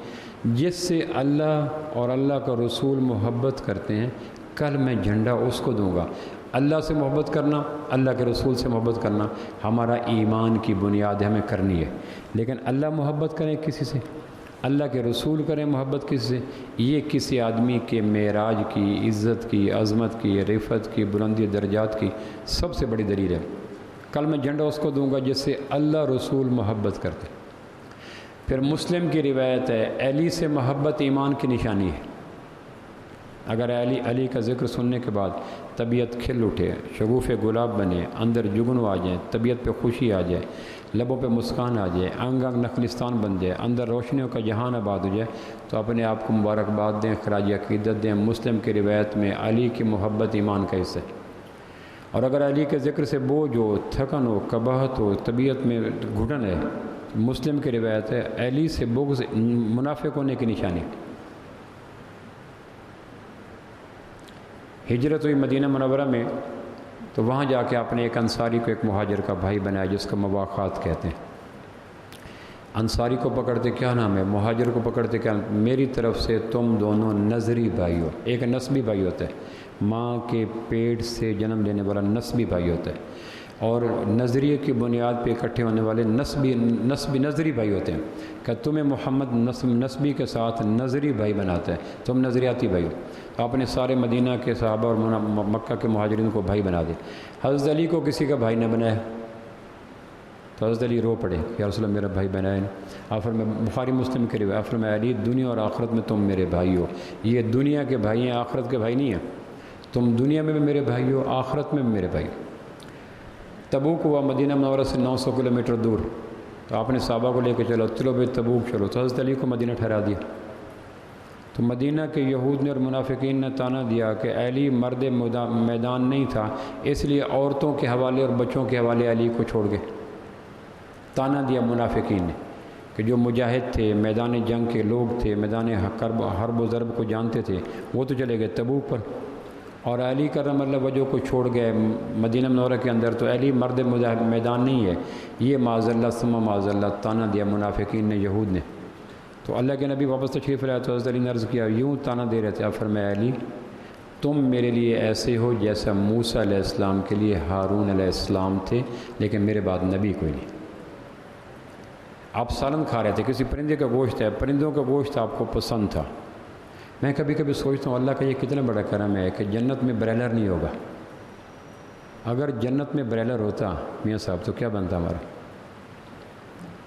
جس سے اللہ اور اللہ کا رسول محبت کرتے ہیں، کل میں جھنڈا اس کو دوں گا. اللہ سے محبت کرنا، اللہ کے رسول سے محبت کرنا ہمارا ایمان کی بنیاد ہمیں کرنی ہے. لیکن اللہ محبت کریں کسی سے، اللہ کے رسول کریں محبت کسی سے، یہ کسی آدمی کے معراج کی، عزت کی، عظمت کی، رفعت کی، بلندی درجات کی سب سے بڑی دلیل ہے. کل میں جھنڈا اس کو دوں گا جس سے اللہ رسول محبت کرتے. پھر مسلم کی روایت ہے علی سے محبت ایمان کی نشانی ہے. اگر علی کا ذکر سننے کے بعد طبیعت کھل اٹھے، شگوف گلاب بنے، اندر جگنو آ جائیں، طبیعت پہ خوشی آ جائے، لبوں پہ مسکان آ جائے، انگ انگ نخلستان بن جائے، اندر روشنیوں کا جہان آباد ہو جائے، تو اپنے آپ کو مبارکباد دیں، خراج عقیدت دیں۔ مسلم کی روایت میں علی کی محبت ایمان کا حصہ ہے۔ اور اگر علی کے ذکر سے بوجھ ہو، تھکن ہو، کباہت ہو، طبیعت میں گھٹن ہے، مسلم کی روایت ہے علی سے بغض منافق ہونے کی نشانی۔ ہجرت ہوئی مدینہ منورہ میں، تو وہاں جا کے آپ نے ایک انصاری کو ایک مہاجر کا بھائی بنایا، جس کا مواخات کہتے ہیں۔ انصاری کو پکڑتے کیا نام ہے، مہاجر کو پکڑتے کیا نام؟ میری طرف سے تم دونوں نظری بھائی ہو۔ ایک نسبی بھائی ہوتا ہے، ماں کے پیٹ سے جنم لینے والا نسبی بھائی ہوتا ہے، اور نظریے کی بنیاد پہ اکٹھے ہونے والے نظری بھائی ہوتے ہیں۔ کہ تمہیں محمد نسبی کے ساتھ نظری بھائی بناتا ہے، تم نظریاتی بھائی ہو۔ آپ نے سارے مدینہ کے صحابہ اور مکہ کے مہاجرین کو بھائی بنا دیا۔ حضرت علی کو کسی کا بھائی نہ بنایا، تو حضرت علی رو پڑے کہ یا رسول اللہ میرا بھائی بنایا نہیں۔ آپ فرمائے، بخاری مسلم کے روایت، آپ فرمائے علی دنیا اور آخرت میں تم میرے بھائی ہو۔ یہ دنیا کے بھائی ہیں، آخرت کے بھائی نہیں ہیں۔ تم دنیا میں بھی میرے بھائی ہو، آخرت میں بھی میرے بھائی ہو۔ تبوک ہوا مدینہ منورہ سے 900 کلومیٹر دور، تو آپ نے صحابہ کو لے کے چلو بھائی تبوک چلو، تو حضرت علی کو مدینہ ٹھہرا دیا۔ تو مدینہ کے یہود نے اور منافقین نے تانا دیا کہ علی مرد میدان نہیں تھا، اس لیے عورتوں کے حوالے اور بچوں کے حوالے علی کو چھوڑ گئے۔ تانا دیا منافقین نے کہ جو مجاہد تھے، میدان جنگ کے لوگ تھے، میدان حرب و ضرب کو جانتے تھے، وہ تو چلے گئے تبوک پر، اور علی کرم اللہ وجہ کو چھوڑ گئے مدینہ منورہ کے اندر۔ تو علی مرد میدان نہیں ہے، یہ معاذ اللہ ثم معاذ اللہ تانا دیا منافقین نے، یہود نے۔ تو اللہ کے نبی واپس تشریف لائے تو حضرت علی نے عرض کیا، یوں تانا دے رہے تھے، آپ فرمایا علی تم میرے لیے ایسے ہو جیسا موسیٰ علیہ السلام کے لیے ہارون علیہ السلام تھے، لیکن میرے بعد نبی کوئی نہیں۔ آپ سالن کھا رہے تھے، کسی پرندے کا گوشت ہے، پرندوں کا گوشت آپ کو پسند تھا۔ میں کبھی کبھی سوچتا ہوں اللہ کا یہ کتنا بڑا کرم ہے کہ جنت میں بریلر نہیں ہوگا۔ اگر جنت میں بریلر ہوتا میاں صاحب تو کیا بنتا ہمارا۔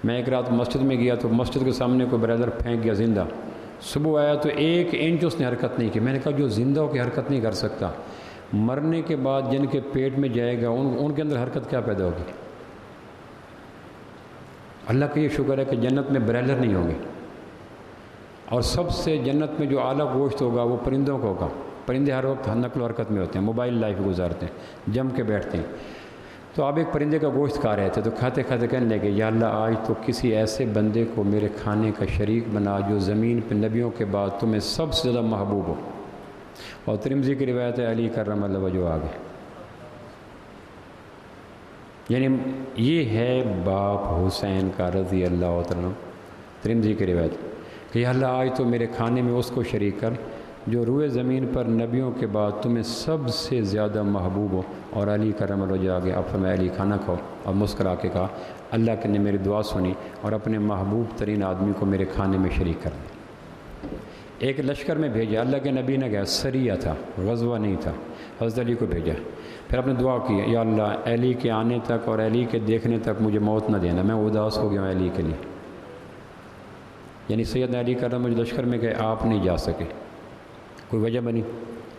میں ایک رات مسجد میں گیا تو مسجد کے سامنے کوئی بریلر پھینک گیا زندہ، صبح آیا تو 1 انچ اس نے حرکت نہیں کی۔ میں نے کہا جو زندہ ہو کے حرکت نہیں کر سکتا، مرنے کے بعد جن کے پیٹ میں جائے گا ان کے اندر حرکت کیا پیدا ہوگی۔ اللہ کا یہ شکر ہے کہ جنت میں بریلر نہیں ہوں گے، اور سب سے جنت میں جو اعلیٰ گوشت ہوگا وہ پرندوں کا ہوگا۔ پرندے ہر وقت نقل و حرکت میں ہوتے ہیں، موبائل لائف گزارتے ہیں، جم کے بیٹھتے ہیں۔ تو آپ ایک پرندے کا گوشت کھا رہے تھے، تو کھاتے کھاتے کہنے لگے یا اللہ آج تو کسی ایسے بندے کو میرے کھانے کا شریک بنا جو زمین پہ نبیوں کے بعد تمہیں سب سے زیادہ محبوب ہو۔ اور ترمذی کی روایت ہے علی کرم اللہ وجہ آ گئے، یعنی یہ ہے باپ حسین کا رضی اللہ عنہ۔ ترمذی کی روایت کہ یا اللہ آج تو میرے کھانے میں اس کو شریک کر جو روئے زمین پر نبیوں کے بعد تمہیں سب سے زیادہ محبوب ہو۔ اور علی کرم اللہ وجہ آ گئے، آپ فرمایا علی کھانا کھاؤ، اور مسکرا کے کہا اللہ نے میری دعا سنی اور اپنے محبوب ترین آدمی کو میرے کھانے میں شریک کر دیا۔ ایک لشکر میں بھیجا، اللہ کے نبی نے کہا سریہ تھا، غزوہ نہیں تھا، حضرت علی کو بھیجا۔ پھر آپ نے دعا کی یا اللہ علی کے آنے تک اور علی کے دیکھنے تک مجھے موت نہ دینا، میں اداس ہو گیا ہوں علی کے لیے۔ یعنی سیدنا علی کرم مجھے لشکر میں کہ آپ نہیں جا سکے، کوئی وجہ بنی،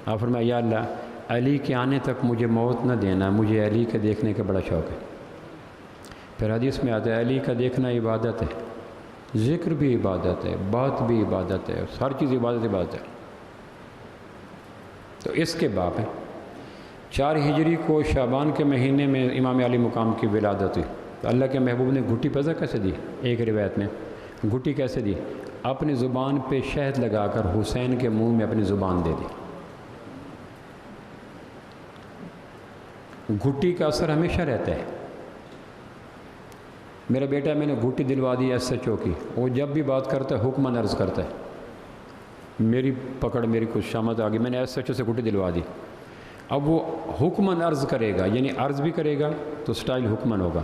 آپ فرمایا یا اللہ علی کے آنے تک مجھے موت نہ دینا، مجھے علی کے دیکھنے کا بڑا شوق ہے۔ پھر حدیث میں آتا ہے علی کا دیکھنا عبادت ہے، ذکر بھی عبادت ہے، بات بھی عبادت ہے، ہر چیز عبادت ہے۔ تو اس کے بعد 4 ہجری کو شعبان کے مہینے میں امام علی مقام کی ولادت ہوئی۔ تو اللہ کے محبوب نے گھٹی پزا کیسے دی؟ ایک روایت میں گھٹی کیسے دی؟ اپنی زبان پہ شہد لگا کر حسین کے منہ میں اپنی زبان دے دی۔ گھٹی کا اثر ہمیشہ رہتا ہے۔ میرا بیٹا میں نے گھٹی دلوا دی SHO کی، وہ جب بھی بات کرتا ہے حکماً عرض کرتا ہے، میری پکڑ میری کچھ شامت آ گئی، میں نے SHO سے گھٹی دلوا دی۔ اب وہ حکماً عرض کرے گا، یعنی عرض بھی کرے گا تو سٹائل حکماً ہوگا۔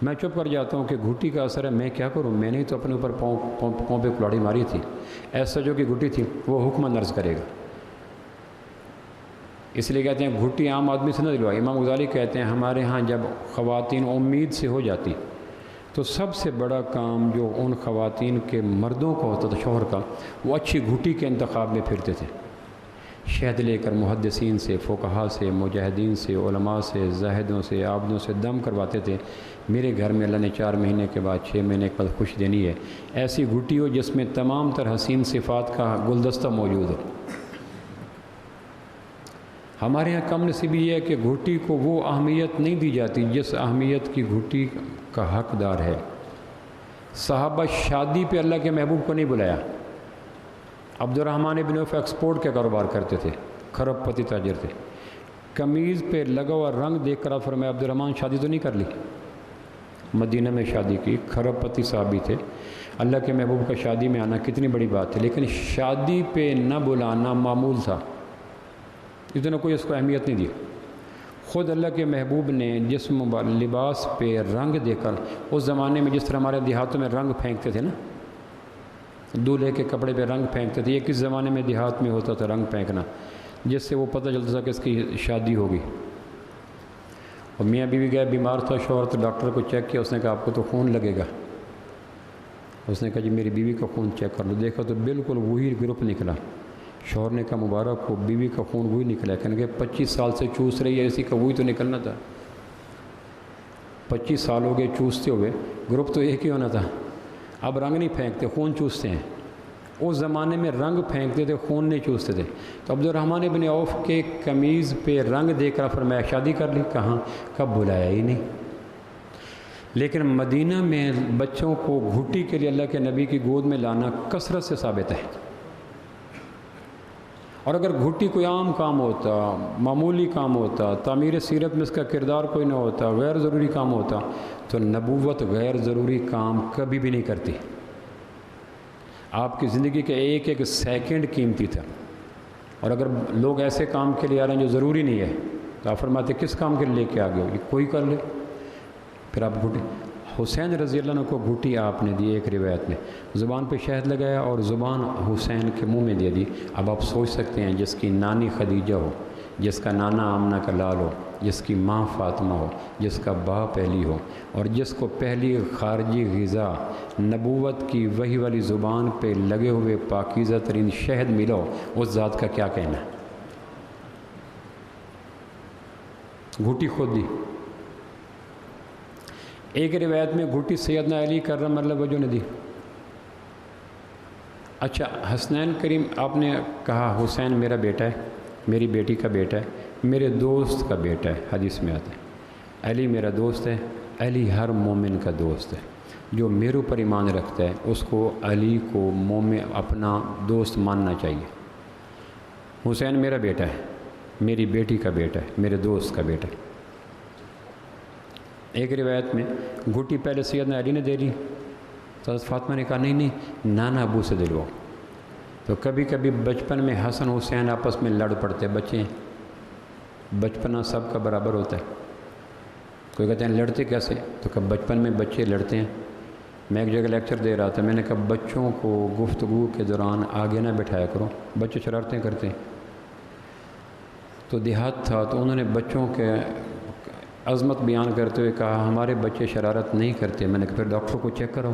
میں چپ کر جاتا ہوں کہ گھٹی کا اثر ہے، میں کیا کروں، میں نے تو اپنے اوپر پاؤں پہ کلاڑی ماری تھی، SHO کی گھٹی تھی، وہ حکماً عرض کرے گا۔ اس لیے کہتے ہیں گھٹی عام آدمی سے نہ دلوائی۔ امام غزالی کہتے ہیں ہمارے ہاں جب خواتین امید سے ہو جاتی تو سب سے بڑا کام جو ان خواتین کے مردوں کا ہوتا تھا، شوہر کا، وہ اچھی گھٹی کے انتخاب میں پھرتے تھے شہد لے کر محدثین سے، فقہا سے، مجاہدین سے، علماء سے، زاہدوں سے، عابدوں سے دم کرواتے تھے، میرے گھر میں اللہ نے 4 مہینے کے بعد 6 مہینے کے بعد خوش دینی ہے، ایسی گھٹی ہو جس میں تمام تر حسین صفات کا گلدستہ موجود ہو۔ ہمارے یہاں کم نصیبی یہ ہے کہ گھٹی کو وہ اہمیت نہیں دی جاتی جس اہمیت کی گھٹی کا حقدار ہے۔ صحابہ شادی پہ اللہ کے محبوب کو نہیں بلایا۔ عبد الرحمن بن عوف ایکسپورٹ کے کاروبار کرتے تھے، کھرب پتی تاجر تھے، قمیض پہ لگا ہوا رنگ دیکھ کر فرمایا عبد الرحمن شادی تو نہیں کر لی؟ مدینہ میں شادی کی، کھرب پتی صحابی تھے، اللہ کے محبوب کا شادی میں آنا کتنی بڑی بات تھی، لیکن شادی پہ نہ بلانا معمول تھا، اتنا کوئی اس کو اہمیت نہیں دی۔ خود اللہ کے محبوب نے جسم لباس پہ رنگ دے کر، اس زمانے میں جس طرح ہمارے دیہاتوں میں رنگ پھینکتے تھے نا، دولہے کے کپڑے پہ رنگ پھینکتے تھے، یہ کس زمانے میں دیہات میں ہوتا تھا رنگ پھینکنا، جس سے وہ پتہ چلتا تھا کہ اس کی شادی ہوگی۔ اور میاں بیوی گئے، بیمار تھا شوہر، تو ڈاکٹر کو چیک کیا، اس نے کہا آپ کو تو خون لگے گا۔ اس نے کہا جی میری بیوی کا خون چیک کر لو، دیکھا تو بالکل وہی گروپ نکلا۔ شوہر نے کہا مبارک کو، بیوی کا خون وہی نکلا، کہنے کہ 25 سال سے چوس رہی ہے، اسی کا وہی تو نکلنا تھا، 25 سال ہو گئے چوستے ہوئے، گروپ تو ایک ہی ہونا تھا۔ اب رنگ نہیں پھینکتے، خون چوستے ہیں، اس زمانے میں رنگ پھینکتے تھے، خون نہیں چوستے تھے۔ تو عبد الرحمن بن عوف کے قمیض پہ رنگ دے کر فرمایا شادی کر لی؟ کہاں، کب بلایا ہی نہیں۔ لیکن مدینہ میں بچوں کو گھٹی کے لیے اللہ کے نبی کی گود میں لانا کثرت سے ثابت ہے۔ اور اگر گھٹی کوئی عام کام ہوتا، معمولی کام ہوتا، تعمیر سیرت میں اس کا کردار کوئی نہ ہوتا، غیر ضروری کام ہوتا، تو نبوت غیر ضروری کام کبھی بھی نہیں کرتی۔ آپ کی زندگی کے ایک ایک سیکنڈ قیمتی تھا، اور اگر لوگ ایسے کام کے لیے آ رہے ہیں جو ضروری نہیں ہے تو آپ فرماتے کس کام کے لیے لے کے آ گئے ہو، یہ کوئی کر لے۔ پھر آپ گھٹی، حسین رضی اللہ عنہ کو گھٹی آپ نے دی، ایک روایت میں زبان پہ شہد لگایا اور زبان حسین کے منہ میں دے دی۔ اب آپ سوچ سکتے ہیں جس کی نانی خدیجہ ہو، جس کا نانا آمنہ کا لال ہو، جس کی ماں فاطمہ ہو، جس کا باپ علی ہو، اور جس کو پہلی خارجی غذا نبوت کی وحی والی زبان پہ لگے ہوئے پاکیزہ ترین شہد ملا ہو، اس ذات کا کیا کہنا ہے۔ گھٹی خود دی۔ ایک روایت میں گھٹی سیدنا علی کرم اللہ وجہ نے دی۔ اچھا، حسنین کریم آپ نے کہا حسین میرا بیٹا ہے، میری بیٹی کا بیٹا ہے، میرے دوست کا بیٹا ہے، حدیث میں آتا ہے۔ علی میرا دوست ہے، علی ہر مومن کا دوست ہے، جو میرے اوپر ایمان رکھتا ہے اس کو علی کو مومن اپنا دوست ماننا چاہیے۔ حسین میرا بیٹا ہے، میری بیٹی کا بیٹا ہے، میرے دوست کا بیٹا ہے۔ ایک روایت میں گھٹی پہلے سیدنا علی نے دے لی، تو حضرت فاطمہ نے کہا نہیں نانا ابو سے دلواؤ۔ تو کبھی کبھی بچپن میں حسن حسین آپس میں لڑ پڑتے، بچے ہیں، بچپنا سب کا برابر ہوتا ہے۔ کوئی کہتے ہیں لڑتے کیسے، تو کب بچپن میں بچے لڑتے ہیں۔ میں ایک جگہ لیکچر دے رہا تھا، میں نے کہا بچوں کو گفتگو کے دوران آگے نہ بٹھایا کرو، بچے شرارتیں کرتے ہیں۔ تو دیہات تھا، تو انہوں نے بچوں کے عظمت بیان کرتے ہوئے کہا ہمارے بچے شرارت نہیں کرتے۔ میں نے کہا پھر ڈاکٹر کو چیک کرو،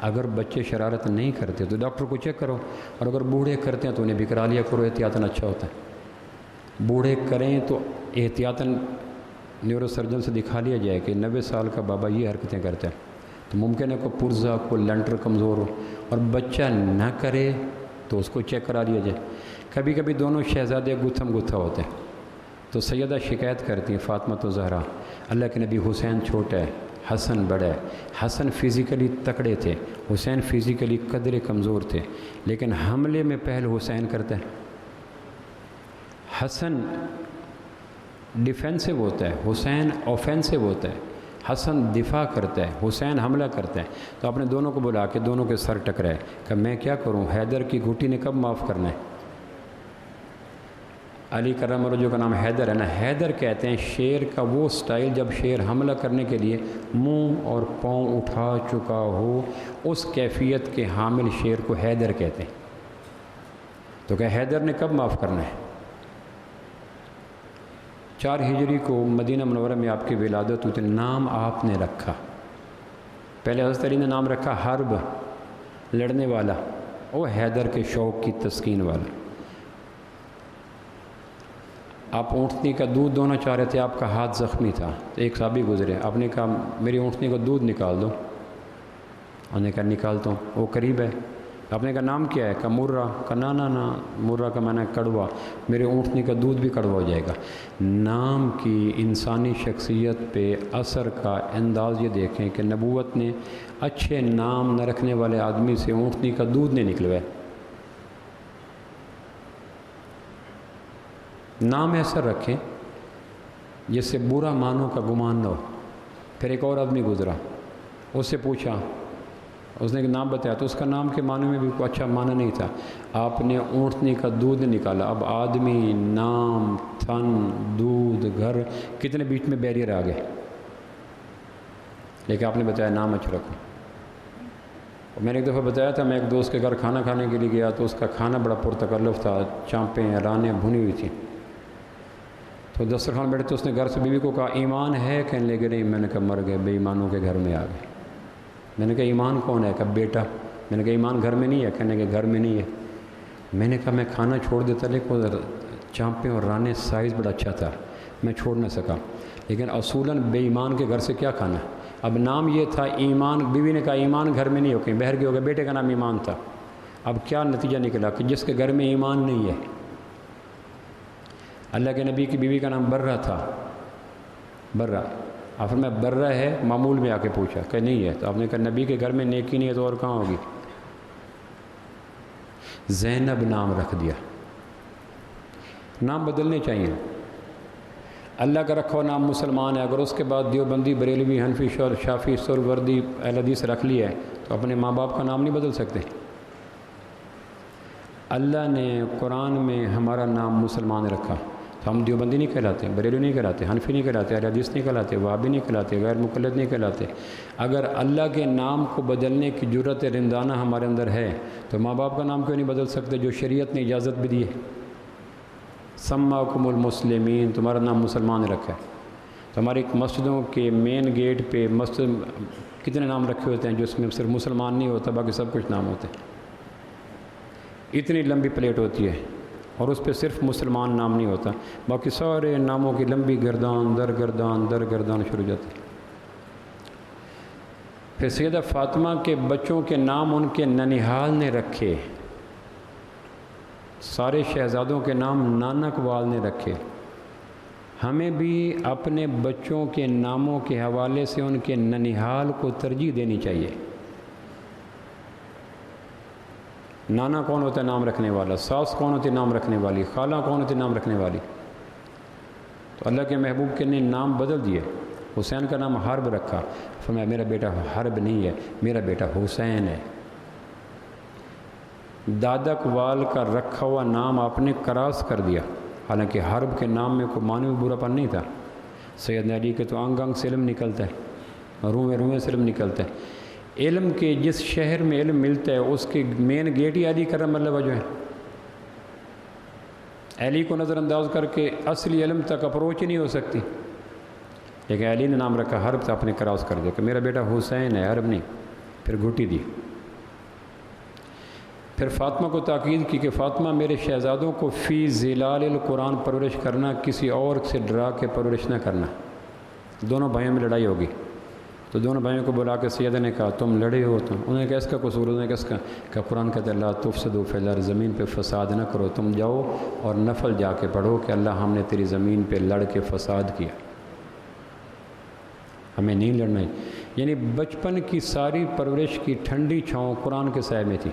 اگر بچے شرارت نہیں کرتے تو ڈاکٹر کو چیک کرو، اور اگر بوڑھے کرتے ہیں تو انہیں بھی کرا لیا کرو، احتیاطاً اچھا ہوتا ہے۔ بوڑھے کریں تو احتیاطاً نیورو سرجن سے دکھا لیا جائے کہ 90 سال کا بابا یہ حرکتیں کرتا ہے، تو ممکن ہے کوئی پرزا کوئی لنٹر کمزور ہو، اور بچہ نہ کرے تو اس کو چیک کرا لیا جائے۔ کبھی کبھی دونوں شہزادے گتھم گتھا ہوتے ہیں، تو سیدہ شکایت کرتی ہیں فاطمہ تو زہرا، اللہ کے نبی حسین چھوٹا ہے، حسن بڑا ہے۔ حسن فزیکلی تکڑے تھے، حسین فزیکلی قدرے کمزور تھے، لیکن حملے میں پہل حسین کرتا ہے۔ حسن ڈیفینسو ہوتا ہے، حسین اوفینسو ہوتا ہے۔ حسن دفاع کرتا ہے، حسین حملہ کرتا ہے۔ تو آپ نے دونوں کو بلا کے دونوں کے سر ٹکرائے کہ میں کیا کروں، حیدر کی گھٹی نے کب معاف کرنا ہے۔ علی کرم اللہ کا نام حیدر ہے نا، حیدر کہتے ہیں شیر کا وہ سٹائل جب شیر حملہ کرنے کے لیے منہ اور پاؤں اٹھا چکا ہو، اس کیفیت کے حامل شیر کو حیدر کہتے ہیں۔ تو کہ حیدر نے کب معاف کرنا ہے؟ 4 ہجری کو مدینہ منورہ میں آپ کی ولادت ہوئی، نام آپ نے رکھا، پہلے حضرت علی نے نام رکھا حرب، لڑنے والا، وہ حیدر کے شوق کی تسکین والا۔ آپ اونٹنی کا دودھ دونا چاہ رہے تھے، آپ کا ہاتھ زخمی تھا، تو ایک صحابی گزرے، آپ نے کہا میری اونٹنی کا دودھ نکال دو، انہوں نے کہا نکالتا ہوں، وہ قریب ہے، آپ نے کہا نام کیا ہے؟ کہا مرہ، کہا نا مرہ کا معنی کڑوا، میرے اونٹنی کا دودھ بھی کڑوا ہو جائے گا۔ نام کی انسانی شخصیت پہ اثر کا انداز یہ دیکھیں کہ نبوت نے اچھے نام نہ رکھنے والے آدمی سے اونٹنی کا دودھ نہیں نکلوایا۔ نام ایسا رکھیں جس سے برا معنوں کا گمان نہ ہو۔ پھر ایک اور آدمی گزرا، اس سے پوچھا، اس نے ایک نام بتایا تو اس کا نام کے معنی میں بھی کوئی اچھا معنی نہیں تھا، آپ نے اونٹنی کا دودھ نکالا۔ اب آدمی، نام، تھن، دودھ، گھر، کتنے بیچ میں بیریئر آ گئے، لیکن آپ نے بتایا نام اچھا رکھو۔ میں نے ایک دفعہ بتایا تھا، میں ایک دوست کے گھر کھانا کھانے کے لیے گیا تو اس کا کھانا بڑا پرتکلف تھا، چانپیں، رانیں بھنی ہوئی تھیں، تو دسترخوان بیٹھے تو اس نے گھر سے بیوی کو کہا ایمان ہے؟ کہنے لگے نہیں۔ میں نے کہا مر گئے، بے ایمانوں کے گھر میں آ گئے۔ میں نے کہا ایمان کون ہے؟ کہا بیٹا۔ میں نے کہا ایمان گھر میں نہیں ہے؟ کہنے کہ گھر میں نہیں ہے۔ میں نے کہا میں کھانا چھوڑ دیتا، لیکن چانپیں اور رانے سائز بڑا اچھا تھا، میں چھوڑ نہ سکا، لیکن اصولاً بے ایمان کے گھر سے کیا کھانا؟ اب نام یہ تھا ایمان، بیوی نے کہا ایمان گھر میں نہیں ہو، کہیں بہر گئے ہو گئے، بیٹے کا نام ایمان تھا۔ اب کیا نتیجہ نکلا کہ جس کے گھر میں ایمان نہیں ہے، اللہ کے نبی کی بیوی کا نام برہ تھا، برہ، آپ نے برہ ہے، معمول میں آ کے پوچھا کہ نہیں ہے، تو آپ نے کہا نبی کے گھر میں نیکی نہیں ہے تو اور کہاں ہوگی؟ زینب نام رکھ دیا۔ نام بدلنے چاہیے۔ اللہ کا رکھا ہوا نام مسلمان ہے، اگر اس کے بعد دیوبندی، بریلوی، حنفی، شافعی، سہروردی، اہل حدیث رکھ لیا ہے تو اپنے ماں باپ کا نام نہیں بدل سکتے۔ اللہ نے قرآن میں ہمارا نام مسلمان رکھا تو ہم دیوبندی نہیں کہلاتے، بریلوی نہیں کہلاتے، حنفی نہیں کہلاتے، اہل حدیث نہیں کہلاتے، وہابی نہیں کہلاتے، غیر مقلد نہیں کہلاتے۔ اگر اللہ کے نام کو بدلنے کی جرأت رندانہ ہمارے اندر ہے تو ماں باپ کا نام کیوں نہیں بدل سکتے جو شریعت نے اجازت بھی دی ہے؟ سماکم المسلمین، تمہارا نام مسلمان رکھا ہے۔ تو ہماری مسجدوں کے مین گیٹ پہ مسجد کتنے نام رکھے ہوتے ہیں جو اس میں صرف مسلمان نہیں ہوتا، باقی سب کچھ نام ہوتے ہیں۔ اتنی لمبی پلیٹ ہوتی ہے اور اس پہ صرف مسلمان نام نہیں ہوتا، باقی سارے ناموں کی لمبی گردان در گردان در گردان شروع جاتی ہے۔ پھر سیدہ فاطمہ کے بچوں کے نام ان کے ننیحال نے رکھے، سارے شہزادوں کے نام نانک وال نے رکھے۔ ہمیں بھی اپنے بچوں کے ناموں کے حوالے سے ان کے ننیحال کو ترجیح دینی چاہیے۔ نانا کون ہوتا ہے نام رکھنے والا، ساس کون ہوتی ہے نام رکھنے والی، خالہ کون ہوتی ہے نام رکھنے والی؟ تو اللہ کے محبوب کے نے نام بدل دیے۔ حسین کا نام حرب رکھا، فرمایا میرا بیٹا حرب نہیں ہے، میرا بیٹا حسین ہے۔ دادک وال کا رکھا ہوا نام آپ نے کراس کر دیا، حالانکہ حرب کے نام میں کوئی معنی برا پن نہیں تھا۔ سیدنا علی کے تو انگ انگ سے علم نکلتا ہے، روئیں روئیں سے علم نکلتا ہے۔ علم کے جس شہر میں علم ملتا ہے اس کے مین گیٹ ہی علی کرم اللہ وجہ ہے۔ علی کو نظر انداز کر کے اصلی علم تک اپروچ ہی نہیں ہو سکتی، لیکن علی نے نام رکھا حرب، تو آپ نے کراس کر دیا کہ میرا بیٹا حسین ہے، حرب نہیں، پھر گھٹی دی۔ پھر فاطمہ کو تاکید کی کہ فاطمہ میرے شہزادوں کو فی ظلال القرآن پرورش کرنا، کسی اور سے ڈرا کے پرورش نہ کرنا۔ دونوں بھائیوں میں لڑائی ہوگی تو دونوں بھائیوں کو بلا کے سیدہ نے کہا تم لڑے ہو، تم، انہوں نے کہا اس کا قصور، انہوں نے کہا اس کا، کہ قرآن کہتا ہے لا تفسدوا فی الارض، زمین پہ فساد نہ کرو، تم جاؤ اور نفل جا کے پڑھو کہ اللہ ہم نے تیری زمین پہ لڑ کے فساد کیا، ہمیں نہیں لڑنا ہے۔ یعنی بچپن کی ساری پرورش کی ٹھنڈی چھاؤں قرآن کے سائے میں تھی۔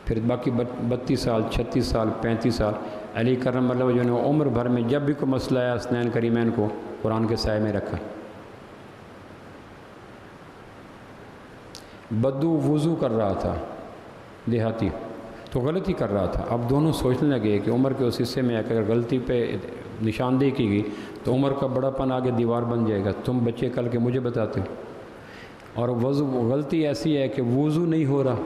پھر باقی 32 سال، 36 سال، 35 سال علی کرم اللہ وجہ نے عمر بھر میں جب بھی کوئی مسئلہ آیا حسنین کریمین کو قرآن کے سائے میں رکھا۔ بدو وضو کر رہا تھا دیہاتی، تو غلطی کر رہا تھا، اب دونوں سوچنے لگے کہ عمر کے اس حصے میں اگر غلطی پہ نشاندہی کی گئی تو عمر کا بڑا پن آگے دیوار بن جائے گا، تم بچے کل کے مجھے بتاتے ہو، اور غلطی ایسی ہے کہ وضو نہیں ہو رہا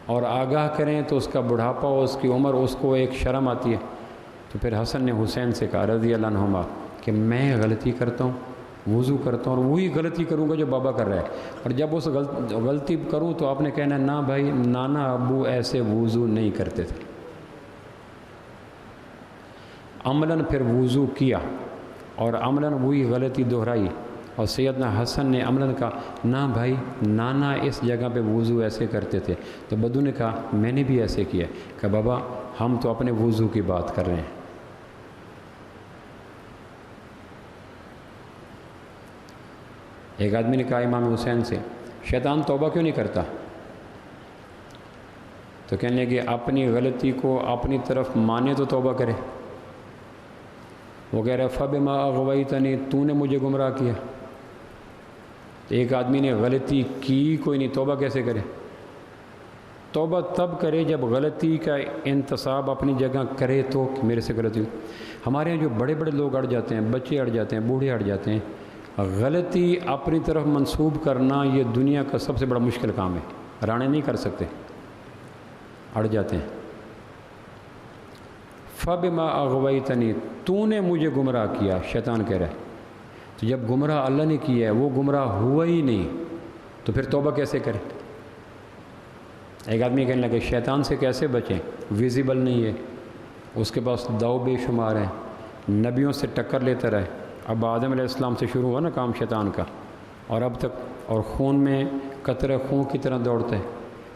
اور آگاہ کریں تو اس کا بڑھاپا اور اس کی عمر، اس کو ایک شرم آتی ہے۔ تو پھر حسن نے حسین سے کہا رضی اللہ عنہما کہ میں غلطی کرتا ہوں، وضو کرتا ہوں اور وہی غلطی کروں گا جو بابا کر رہا ہے، اور جب اس غلطی کروں تو آپ نے کہنا نہ بھائی، نانا ابو ایسے وضو نہیں کرتے تھے۔ عملاً پھر وضو کیا اور عملاً وہی غلطی دہرائی، اور سیدنا حسن نے عملاً کہا نہ بھائی، نانا اس جگہ پہ وضو ایسے کرتے تھے، تو بدو نے کہا میں نے بھی ایسے کیا، کہ بابا ہم تو اپنے وضو کی بات کر رہے ہیں۔ ایک آدمی نے کہا امام حسین سے شیطان توبہ کیوں نہیں کرتا؟ تو کہنے کہ اپنی غلطی کو اپنی طرف مانے تو توبہ کرے۔ وہ کہہ رہا فَبِمَا أَغْوَيْتَنِي، تو نے مجھے گمراہ کیا۔ ایک آدمی نے غلطی کی، کوئی نہیں، توبہ کیسے کرے؟ توبہ تب کرے جب غلطی کا انتصاب اپنی جگہ کرے تو کہ میرے سے غلطی ہوئی۔ ہمارے یہاں جو بڑے بڑے لوگ اڑ جاتے ہیں، بچے اڑ جاتے ہیں، بوڑھے اڑ جاتے ہیں، غلطی اپنی طرف منسوب کرنا یہ دنیا کا سب سے بڑا مشکل کام ہے، رانے نہیں کر سکتے، اڑ جاتے ہیں۔ فَبِمَا أَغْوَيْتَنِي، تو نے مجھے گمراہ کیا، شیطان کہہ رہا ہے۔ تو جب گمراہ اللہ نے کیا ہے، وہ گمراہ ہوا ہی نہیں، تو پھر توبہ کیسے کرے؟ ایک آدمی کہنے لگے شیطان سے کیسے بچیں؟ ویزیبل نہیں ہے، اس کے پاس داؤ بے شمار ہیں، نبیوں سے ٹکر لیتا رہے۔ اب آدم علیہ السلام سے شروع ہوا نا کام شیطان کا، اور اب تک، اور خون میں قطرہ خون کی طرح دوڑتا ہے،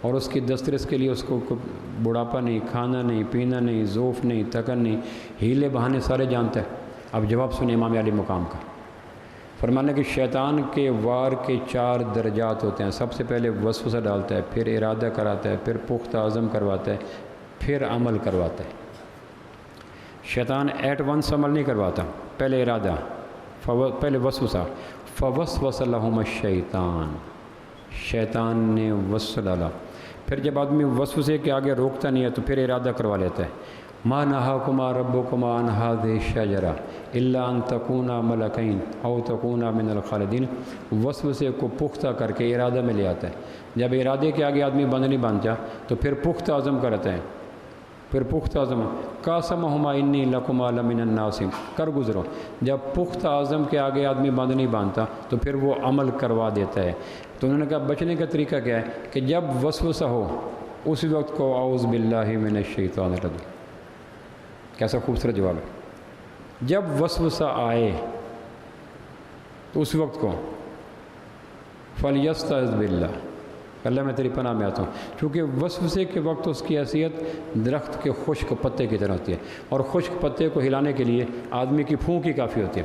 اور اس کی دسترس کے لیے اس کو بڑھاپا نہیں، کھانا نہیں، پینا نہیں، ذوف نہیں، تکن نہیں، ہیلے بہانے سارے جانتا ہے۔ اب جواب سنیں امام علی مقام کا، فرمانا کہ شیطان کے وار کے 4 درجات ہوتے ہیں۔ سب سے پہلے وسوسہ ڈالتا ہے، پھر ارادہ کراتا ہے، پھر پختہ عزم کرواتا ہے، پھر عمل کرواتا ہے۔ شیطان ایٹ ونس عمل نہیں کرواتا، پہلے ارادہ، پہلے وسوسہ۔ فوسوس لہم الشیطان، شیطان نے وسوسہ ڈالا، پھر جب آدمی وسوسے کے آگے روکتا نہیں ہے تو پھر ارادہ کروا لیتا ہے۔ ما نہاکما ربکما عن ہذہ الشجرہ الا ان تکونا ملکین او تکونا من الخالدین، وسوسے کو پختہ کر کے ارادہ میں لے آتا ہے۔ جب ارادے کے آگے آدمی بند نہیں باندھتا تو پھر پختہ عزم کرتا ہے، پھر پختہ عزم قاسمہما انی لکما لمن الناصحین، کر گزرو۔ جب پختہ عزم کے آگے آدمی بند نہیں باندھتا تو پھر وہ عمل کروا دیتا ہے۔ تو انہوں نے کہا بچنے کا طریقہ کیا ہے کہ جب وسوسہ ہو اسی وقت کو اعوذ باللہ من الشیطان الرجیم۔ کیسا خوبصورت جواب ہے۔ جب وسوسہ آئے تو اس وقت کو فَلْيَسْتَعِذْ بِاللَّہ، اللہ میں تیری پناہ میں آتا ہوں، چونکہ وسوسے کے وقت اس کی حیثیت درخت کے خشک پتے کی طرح ہوتی ہے، اور خشک پتے کو ہلانے کے لیے آدمی کی پھونک ہی کافی ہوتی ہے۔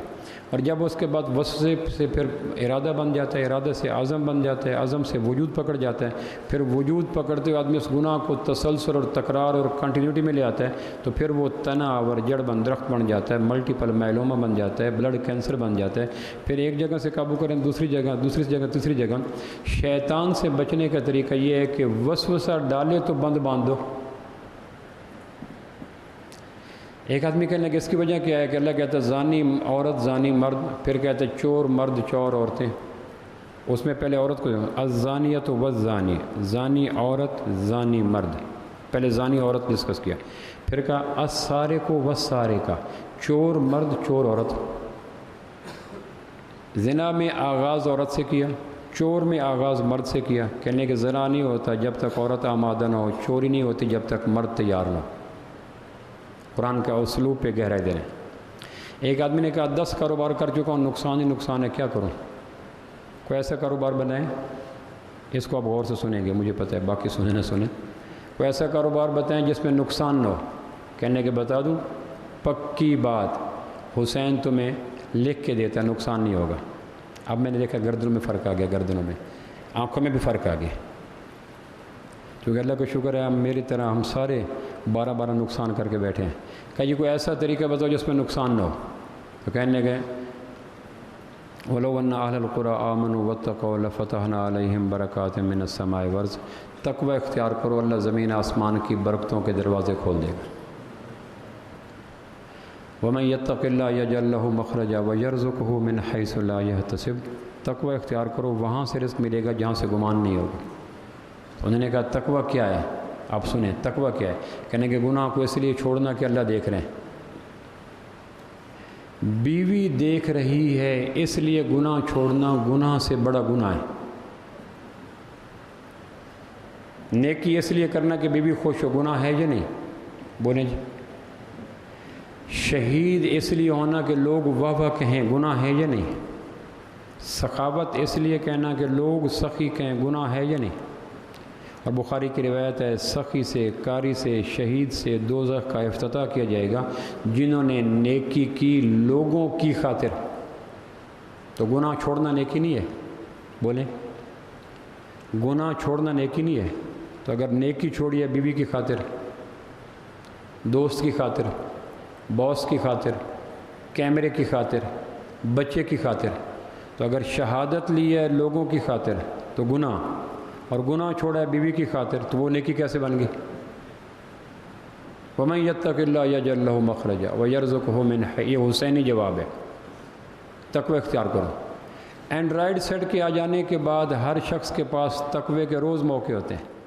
اور جب اس کے بعد وسوسے سے پھر ارادہ بن جاتا ہے، ارادہ سے عزم بن جاتا ہے، عزم سے وجود پکڑ جاتا ہے، پھر وجود پکڑتے ہوئے آدمی اس گناہ کو تسلسل اور تکرار اور کنٹینیوٹی میں لے آتا ہے، تو پھر وہ تنا اور جڑ بن درخت بن جاتا ہے، ملٹیپل میلوما بن جاتا ہے، بلڈ کینسر بن جاتا ہے، پھر ایک جگہ سے قابو کریں دوسری جگہ، دوسری جگہ تیسری جگہ۔ شیطان سے بچنے کا طریقہ یہ ہے کہ وسوسہ ڈالے تو بند باندھ دو۔ ایک آدمی کہنے لگے اس کی وجہ کیا ہے کہ اللہ کہتا ہے زانی عورت زانی مرد، پھر کہتا ہے چور مرد چور عورتیں۔ اس میں پہلے عورت کو الزانیۃ والزانی، زانی عورت زانی مرد، پہلے زانی عورت ڈسکس کیا، پھر کہا السارق والسارقہ، چور مرد چور عورت۔ زنا میں آغاز عورت سے کیا، چور میں آغاز مرد سے کیا۔ کہنے کہ زنا نہیں ہوتا جب تک عورت آمادہ نہ ہو، چوری نہیں ہوتی جب تک مرد تیار نہ ہو۔ قرآن کا اسلوب پہ گہرائی دے رہے ہیں۔ ایک آدمی نے کہا 10 کاروبار کر چکا ہوں، نقصان ہی نقصان ہے، کیا کروں؟ کوئی ایسا کاروبار بنائے، اس کو آپ غور سے سنیں گے، مجھے پتہ ہے، باقی سنیں نہ سنیں۔ کوئی ایسا کاروبار بتائیں جس میں نقصان نہ ہو۔ کہنے کہ بتا دوں، پکی بات، حسین تمہیں لکھ کے دیتا ہے نقصان نہیں ہوگا۔ اب میں نے دیکھا گردنوں میں فرق آ گیا، گردنوں میں، آنکھوں میں بھی فرق آ گیا، کیونکہ اللہ کا شکر ہے ہم میری طرح ہم سارے 12 نقصان کر کے بیٹھے ہیں۔ کہ یہ کوئی ایسا طریقہ بتاؤ جس میں نقصان نہ ہو۔ تو کہنے لگے وَلَوْ أَنَّ أَهْلَ الْقُرَىٰ آمَنُوا وَاتَّقَوْا لَفَتَحْنَا عَلَيْهِمْ بَرَكَاتٍ مِّنَ السَّمَاءِ وَالْأَرْضِ، تقوی اختیار کرو، اللہ زمین آسمان کی برکتوں کے دروازے کھول دے گا۔ وَمَن يَتَّقِ اللَّهَ يَجْعَل لَّهُ مَخْرَجًا وَيَرْزُقْهُ مِنْ حَيْثُ لَا يَحْتَسِبُ، تقوی اختیار کرو، وہاں سے رزق ملے گا جہاں سے گمان نہیں ہوگا۔ انہوں نے کہا تقوی کیا ہے؟ آپ سنیں تقوی کیا ہے؟ کہنے کہ گناہ کو اس لیے چھوڑنا کہ اللہ دیکھ رہے ہیں، بیوی دیکھ رہی ہے اس لیے گناہ چھوڑنا گناہ سے بڑا گناہ ہے۔ نیکی اس لیے کرنا کہ بیوی خوش ہو، گناہ ہے یا نہیں؟ بولیں جی۔ شہید اس لیے ہونا کہ لوگ واہ واہ کہیں گناہ ہے یا نہیں، سخاوت اس لیے کہنا کہ لوگ سخی کہیں گناہ ہے یا نہیں۔ اور بخاری کی روایت ہے، سخی سے، کاری سے، شہید سے دوزخ کا افتتاح کیا جائے گا جنہوں نے نیکی کی لوگوں کی خاطر۔ تو گناہ چھوڑنا نیکی نہیں ہے، بولیں گناہ چھوڑنا نیکی نہیں ہے۔ تو اگر نیکی چھوڑی ہے بیوی کی خاطر، دوست کی خاطر، باس کی خاطر، کیمرے کی خاطر، بچے کی خاطر، تو اگر شہادت لی ہے لوگوں کی خاطر تو گناہ، اور گناہ چھوڑا ہے بیوی کی خاطر تو وہ نیکی کیسے بن گئی؟ وَمَن يَتَّقِ اللَّهَ يَجْعَل لَّهُ مَخْرَجًا وَيَرْزُقْهُ مِنْ حَيْثُ، یہ حسینی جواب ہے، تقوی اختیار کرو۔ اینڈرائڈ سیٹ کے آ جانے کے بعد ہر شخص کے پاس تقوی کے روز موقع ہوتے ہیں۔